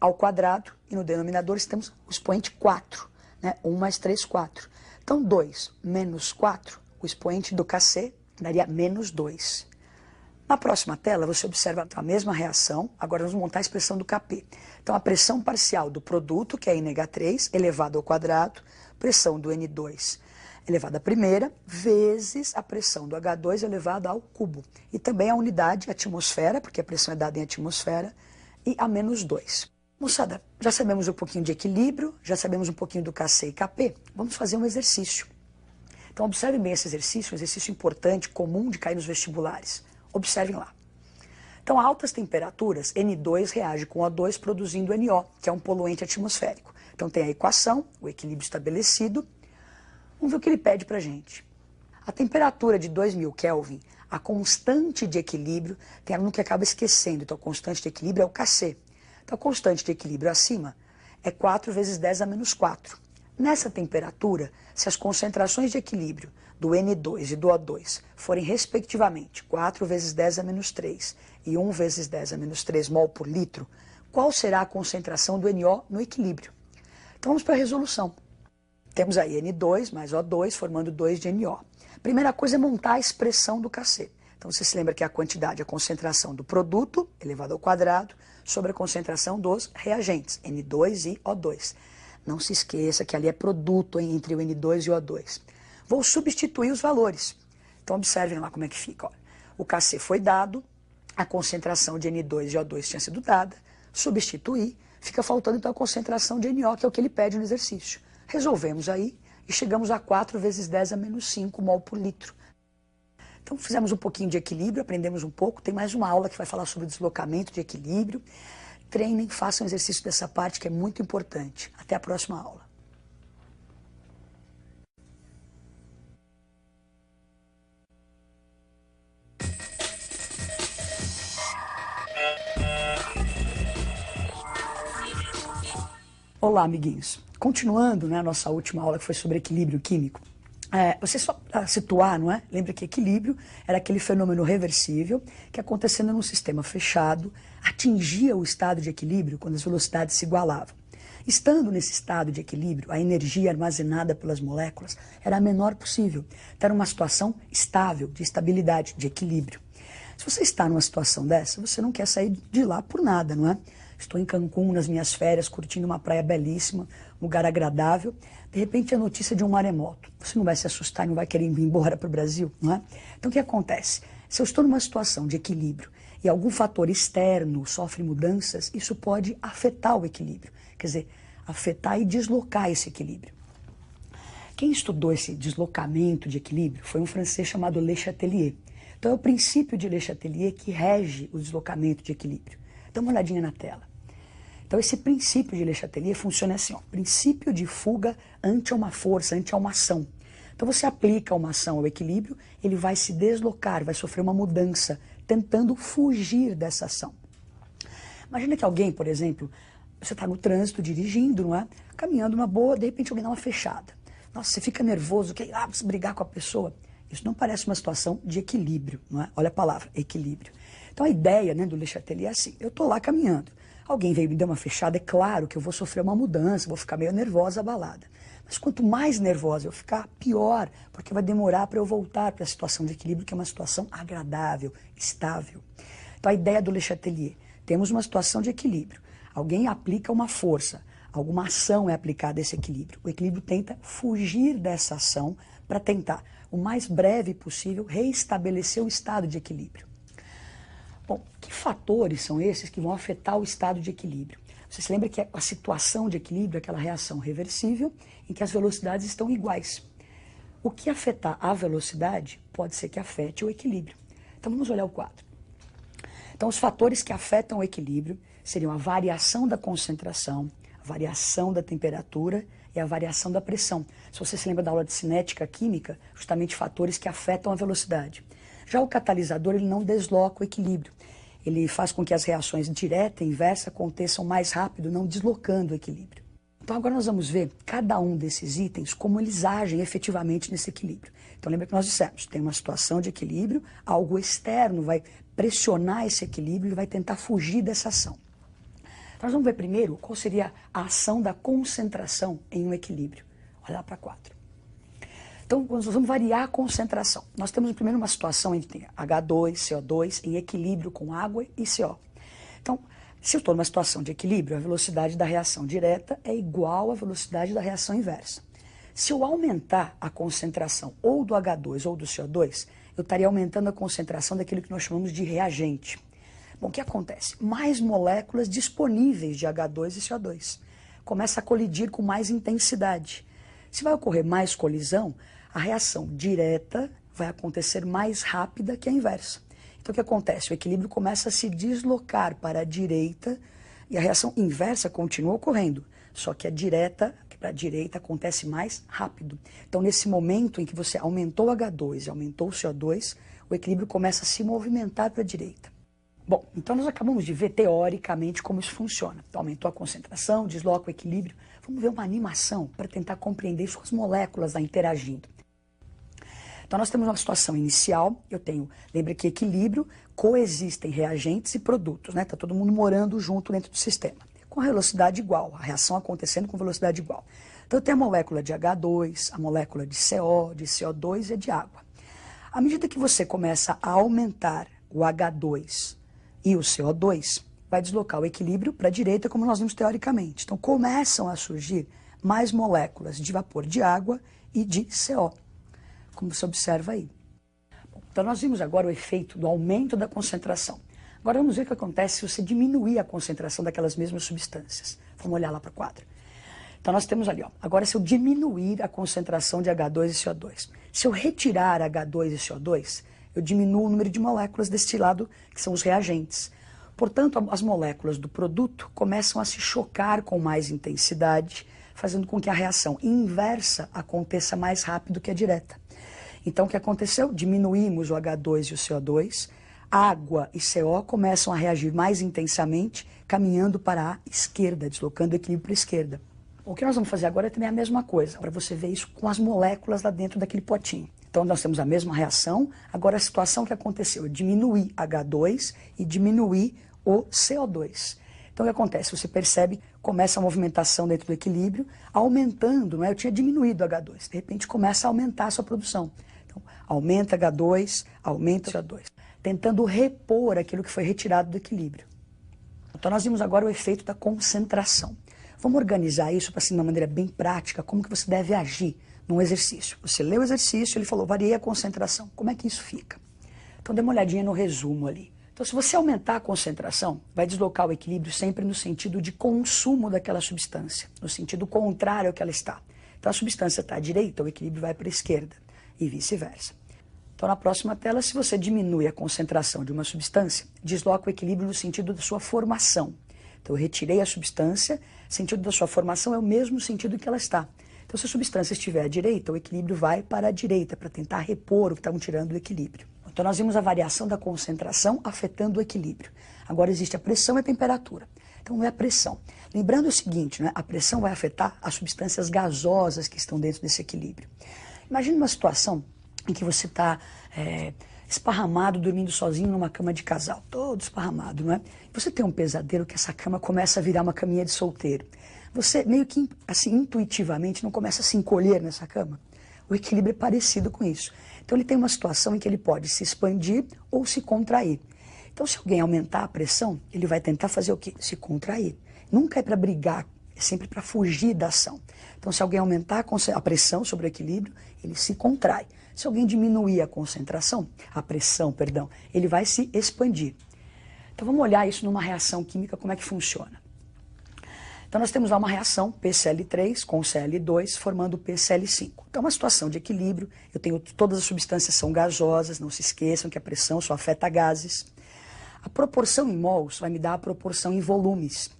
ao quadrado e no denominador temos o expoente 4, né? 1 mais 3, 4. Então 2 menos 4, o expoente do Kc daria menos 2. Na próxima tela, você observa a mesma reação, agora vamos montar a expressão do Kp. Então, a pressão parcial do produto, que é NH3, elevado ao quadrado, pressão do N2 elevado à primeira, vezes a pressão do H2 elevado ao cubo. E também a unidade atmosfera, porque a pressão é dada em atmosfera, e a menos 2. Moçada, já sabemos um pouquinho de equilíbrio, já sabemos um pouquinho do Kc e Kp, vamos fazer um exercício. Então, observem bem esse exercício, um exercício importante, comum de cair nos vestibulares. Observem lá. Então, a altas temperaturas, N2 reage com O2 produzindo NO, que é um poluente atmosférico. Então, tem a equação, o equilíbrio estabelecido. Vamos ver o que ele pede para a gente. A temperatura de 2000 Kelvin, a constante de equilíbrio, tem aluno que acaba esquecendo, então a constante de equilíbrio é o Kc. Então, a constante de equilíbrio acima é 4 vezes 10 a menos 4. Nessa temperatura, se as concentrações de equilíbrio do N2 e do O2 forem respectivamente 4 vezes 10 a menos 3 e 1 vezes 10 a menos 3 mol por litro, qual será a concentração do NO no equilíbrio? Então vamos para a resolução. Temos aí N2 mais O2 formando 2 de NO. Primeira coisa é montar a expressão do Kc. Então você se lembra que a quantidade, a concentração do produto elevado ao quadrado sobre a concentração dos reagentes, N2 e O2. Não se esqueça que ali é produto entre o N2 e o O2. Vou substituir os valores. Então, observem lá como é que fica. Ó. O Kc foi dado, a concentração de N2 e O2 tinha sido dada, substituir, fica faltando então a concentração de NO, que é o que ele pede no exercício. Resolvemos aí e chegamos a 4 vezes 10 a menos 5 mol por litro. Então, fizemos um pouquinho de equilíbrio, aprendemos um pouco. Tem mais uma aula que vai falar sobre deslocamento de equilíbrio. Treinem, façam exercício dessa parte que é muito importante. Até a próxima aula. Olá, amiguinhos. Continuando, né, a nossa última aula que foi sobre equilíbrio químico. Você só para situar, não é? Lembra que equilíbrio era aquele fenômeno reversível que, acontecendo num sistema fechado, atingia o estado de equilíbrio quando as velocidades se igualavam. Estando nesse estado de equilíbrio, a energia armazenada pelas moléculas era a menor possível. Então era uma situação estável, de estabilidade, de equilíbrio. Se você está numa situação dessa, você não quer sair de lá por nada, não é? Estou em Cancún nas minhas férias, curtindo uma praia belíssima, um lugar agradável. De repente, a notícia de um maremoto. Você não vai se assustar e não vai querer ir embora para o Brasil, não é? Então, o que acontece? Se eu estou numa situação de equilíbrio e algum fator externo sofre mudanças, isso pode afetar o equilíbrio. Quer dizer, afetar e deslocar esse equilíbrio. Quem estudou esse deslocamento de equilíbrio foi um francês chamado Le Chatelier. Então, é o princípio de Le Chatelier que rege o deslocamento de equilíbrio. Dá uma olhadinha na tela. Então, esse princípio de Le Chatelier funciona assim, ó, princípio de fuga ante uma força, ante uma ação. Então, você aplica uma ação ao equilíbrio, ele vai se deslocar, vai sofrer uma mudança, tentando fugir dessa ação. Imagina que alguém, por exemplo, você está no trânsito, dirigindo, não é? Caminhando uma boa, de repente alguém dá uma fechada. Nossa, você fica nervoso, precisa brigar com a pessoa. Isso não parece uma situação de equilíbrio, não é? Olha a palavra, equilíbrio. Então, a ideia, né, do Le Chatelier é assim, eu estou lá caminhando. Alguém veio me dar uma fechada, é claro que eu vou sofrer uma mudança, vou ficar meio nervosa, abalada. Mas quanto mais nervosa eu ficar, pior, porque vai demorar para eu voltar para a situação de equilíbrio, que é uma situação agradável, estável. Então a ideia do Le Chatelier, temos uma situação de equilíbrio, alguém aplica uma força, alguma ação é aplicada a esse equilíbrio. O equilíbrio tenta fugir dessa ação para tentar, o mais breve possível, reestabelecer o estado de equilíbrio. Bom, que fatores são esses que vão afetar o estado de equilíbrio? Você se lembra que a situação de equilíbrio é aquela reação reversível em que as velocidades estão iguais. O que afetar a velocidade pode ser que afete o equilíbrio. Então vamos olhar o quadro. Então os fatores que afetam o equilíbrio seriam a variação da concentração, a variação da temperatura e a variação da pressão. Se você se lembra da aula de cinética química, justamente fatores que afetam a velocidade. Já o catalisador, ele não desloca o equilíbrio. Ele faz com que as reações direta e inversa aconteçam mais rápido, não deslocando o equilíbrio. Então agora nós vamos ver cada um desses itens, como eles agem efetivamente nesse equilíbrio. Então lembra que nós dissemos, tem uma situação de equilíbrio, algo externo vai pressionar esse equilíbrio e vai tentar fugir dessa ação. Então nós vamos ver primeiro qual seria a ação da concentração em um equilíbrio. Olha lá para 4. Então, nós vamos variar a concentração. Nós temos primeiro uma situação em que tem H2, CO2 em equilíbrio com água e CO. Então, se eu estou numa situação de equilíbrio, a velocidade da reação direta é igual à velocidade da reação inversa. Se eu aumentar a concentração ou do H2 ou do CO2, eu estaria aumentando a concentração daquilo que nós chamamos de reagente. Bom, o que acontece? Mais moléculas disponíveis de H2 e CO2. Começa a colidir com mais intensidade. Se vai ocorrer mais colisão, a reação direta vai acontecer mais rápida que a inversa. Então o que acontece? O equilíbrio começa a se deslocar para a direita e a reação inversa continua ocorrendo, só que a direta, para a direita, acontece mais rápido. Então nesse momento em que você aumentou o H2 e aumentou o CO2, o equilíbrio começa a se movimentar para a direita. Bom, então nós acabamos de ver teoricamente como isso funciona. Então, aumentou a concentração, desloca o equilíbrio. Vamos ver uma animação para tentar compreender isso com as moléculas lá interagindo. Então nós temos uma situação inicial, lembra que equilíbrio, coexistem reagentes e produtos, né? Está todo mundo morando junto dentro do sistema, com velocidade igual, a reação acontecendo com velocidade igual. Então tem a molécula de H2, a molécula de CO, de CO2 e de água. À medida que você começa a aumentar o H2 e o CO2, vai deslocar o equilíbrio para a direita, como nós vimos teoricamente. Então começam a surgir mais moléculas de vapor de água e de CO, como você observa aí. Bom, então nós vimos agora o efeito do aumento da concentração. Agora vamos ver o que acontece se você diminuir a concentração daquelas mesmas substâncias. Vamos olhar lá para o quadro. Então nós temos ali, ó, agora se eu diminuir a concentração de H2 e CO2, se eu retirar H2 e CO2, eu diminuo o número de moléculas deste lado, que são os reagentes. Portanto, as moléculas do produto começam a se chocar com mais intensidade, fazendo com que a reação inversa aconteça mais rápido que a direta. Então, o que aconteceu? Diminuímos o H2 e o CO2, água e CO começam a reagir mais intensamente, caminhando para a esquerda, deslocando o equilíbrio para a esquerda. O que nós vamos fazer agora é também a mesma coisa, para você ver isso com as moléculas lá dentro daquele potinho. Então nós temos a mesma reação, agora a situação que aconteceu é diminuir H2 e diminuir o CO2. Então o que acontece? Você percebe, começa a movimentação dentro do equilíbrio, aumentando, não é? Eu tinha diminuído H2, de repente começa a aumentar a sua produção. Então aumenta H2, aumenta H2, tentando repor aquilo que foi retirado do equilíbrio. Então nós vimos agora o efeito da concentração. Vamos organizar isso para, assim, de uma maneira bem prática, como que você deve agir num exercício. Você lê o exercício, ele falou, variei a concentração. Como é que isso fica? Então dê uma olhadinha no resumo ali. Então se você aumentar a concentração, vai deslocar o equilíbrio sempre no sentido de consumo daquela substância, no sentido contrário ao que ela está. Então a substância está à direita, o equilíbrio vai para a esquerda e vice-versa. Então na próxima tela, se você diminui a concentração de uma substância, desloca o equilíbrio no sentido da sua formação. Então eu retirei a substância, o sentido da sua formação é o mesmo sentido que ela está. Então se a substância estiver à direita, o equilíbrio vai para a direita, para tentar repor o que estavam tirando do equilíbrio. Então nós vimos a variação da concentração afetando o equilíbrio. Agora existe a pressão e a temperatura. Então é a pressão. Lembrando o seguinte, né? A pressão vai afetar as substâncias gasosas que estão dentro desse equilíbrio. Imagine uma situação em que você está esparramado, dormindo sozinho numa cama de casal, todo esparramado, não é? Você tem um pesadelo que essa cama começa a virar uma caminha de solteiro. Você meio que, assim, intuitivamente não começa a se encolher nessa cama. O equilíbrio é parecido com isso. Então ele tem uma situação em que ele pode se expandir ou se contrair. Então se alguém aumentar a pressão, ele vai tentar fazer o quê? Se contrair. Nunca é para brigar, é sempre para fugir da ação. Então se alguém aumentar a pressão sobre o equilíbrio, ele se contrai. Se alguém diminuir a pressão, ele vai se expandir. Então vamos olhar isso numa reação química, como é que funciona. Então nós temos lá uma reação PCl3 com Cl2 formando PCl5. Então é uma situação de equilíbrio, todas as substâncias são gasosas, não se esqueçam que a pressão só afeta gases. A proporção em mols vai me dar a proporção em volumes.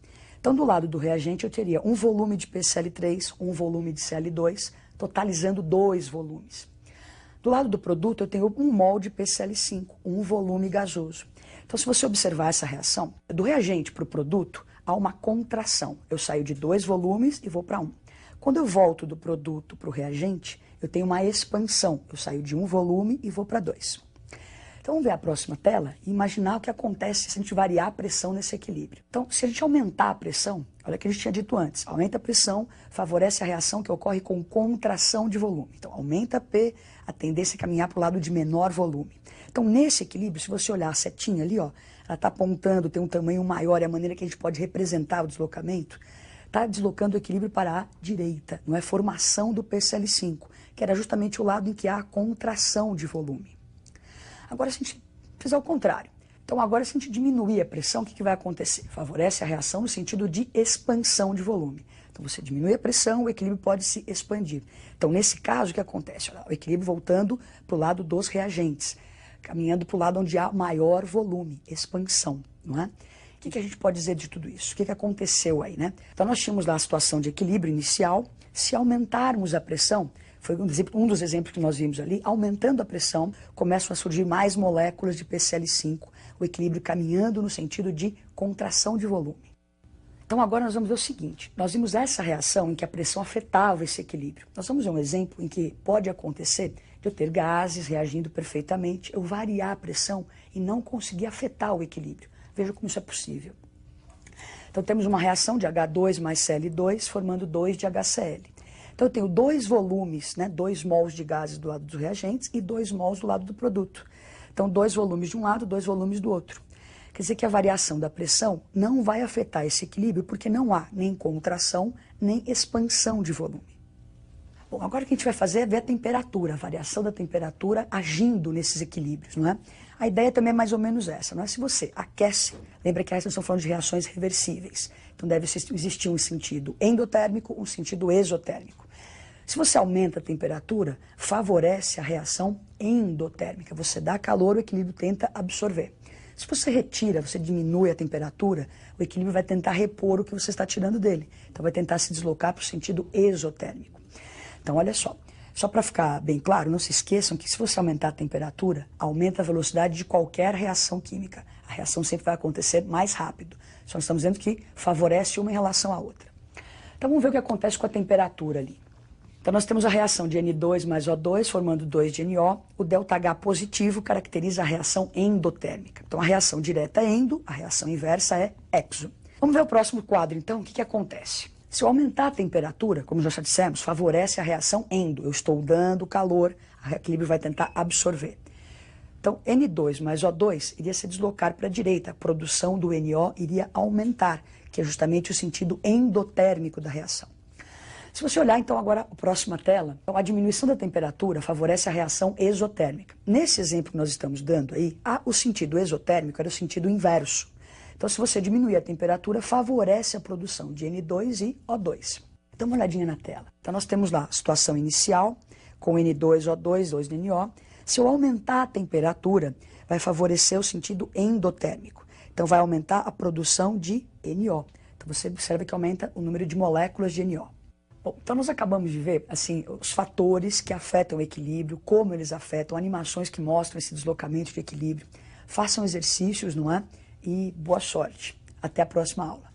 Então do lado do reagente eu teria um volume de PCl3, um volume de Cl2, totalizando 2 volumes. Do lado do produto, eu tenho 1 mol de PCl5, um volume gasoso. Então, se você observar essa reação, do reagente para o produto, há uma contração. Eu saio de 2 volumes e vou para 1. Quando eu volto do produto para o reagente, eu tenho uma expansão. Eu saio de 1 volume e vou para 2. Então, vamos ver a próxima tela e imaginar o que acontece se a gente variar a pressão nesse equilíbrio. Então, se a gente aumentar a pressão, olha o que a gente tinha dito antes, aumenta a pressão, favorece a reação que ocorre com contração de volume. Então, aumenta P, a tendência é caminhar para o lado de menor volume. Então, nesse equilíbrio, se você olhar a setinha ali, ó, ela está apontando, tem um tamanho maior, é a maneira que a gente pode representar o deslocamento, está deslocando o equilíbrio para a direita, não é formação do PCl5, que era justamente o lado em que há a contração de volume. Agora, se a gente fizer o contrário, então agora se a gente diminuir a pressão, o que vai acontecer? Favorece a reação no sentido de expansão de volume. Então você diminui a pressão, o equilíbrio pode se expandir. Então nesse caso o que acontece? Olha, o equilíbrio voltando para o lado dos reagentes, caminhando para o lado onde há maior volume, expansão, não é? O que a gente pode dizer de tudo isso? O que aconteceu aí, né? Então nós tínhamos lá a situação de equilíbrio inicial, se aumentarmos a pressão, foi um dos exemplos que nós vimos ali, aumentando a pressão, começam a surgir mais moléculas de PCl5, o equilíbrio caminhando no sentido de contração de volume. Então agora nós vamos ver o seguinte, nós vimos essa reação em que a pressão afetava esse equilíbrio. Nós vamos ver um exemplo em que pode acontecer de eu ter gases reagindo perfeitamente, eu variar a pressão e não conseguir afetar o equilíbrio. Veja como isso é possível. Então temos uma reação de H2 mais Cl2 formando 2 de HCl. Então eu tenho 2 volumes, né, 2 mols de gases do lado dos reagentes e 2 mols do lado do produto. Então 2 volumes de um lado, 2 volumes do outro. Quer dizer que a variação da pressão não vai afetar esse equilíbrio porque não há nem contração, nem expansão de volume. Bom, agora o que a gente vai fazer é ver a temperatura, a variação da temperatura agindo nesses equilíbrios, não é? A ideia também é mais ou menos essa, não é? Se você aquece, lembra que nós estamos falando de reações reversíveis, então deve existir um sentido endotérmico, um sentido exotérmico. Se você aumenta a temperatura, favorece a reação endotérmica, você dá calor, o equilíbrio tenta absorver. Se você retira, você diminui a temperatura, o equilíbrio vai tentar repor o que você está tirando dele, então vai tentar se deslocar para o sentido exotérmico. Então, olha só para ficar bem claro, não se esqueçam que se você aumentar a temperatura, aumenta a velocidade de qualquer reação química. A reação sempre vai acontecer mais rápido. Só estamos dizendo que favorece uma em relação à outra. Então vamos ver o que acontece com a temperatura ali. Então nós temos a reação de N2 mais O2 formando 2 de NO. O ΔH positivo caracteriza a reação endotérmica. Então a reação direta é endo, a reação inversa é exo. Vamos ver o próximo quadro então, o que acontece? Se eu aumentar a temperatura, como nós já dissemos, favorece a reação endo. Eu estou dando calor, o equilíbrio vai tentar absorver. Então, N2 mais O2 iria se deslocar para a direita, a produção do NO iria aumentar, que é justamente o sentido endotérmico da reação. Se você olhar então agora a próxima tela, então, a diminuição da temperatura favorece a reação exotérmica. Nesse exemplo que nós estamos dando aí, o sentido exotérmico era o sentido inverso. Então, se você diminuir a temperatura, favorece a produção de N2 e O2. Dá uma olhadinha na tela. Então, nós temos lá a situação inicial, com N2, O2, 2 de NO. Se eu aumentar a temperatura, vai favorecer o sentido endotérmico. Então, vai aumentar a produção de NO. Então, você observa que aumenta o número de moléculas de NO. Bom, então, nós acabamos de ver assim, os fatores que afetam o equilíbrio, como eles afetam, animações que mostram esse deslocamento de equilíbrio. Façam exercícios, não é? E boa sorte. Até a próxima aula.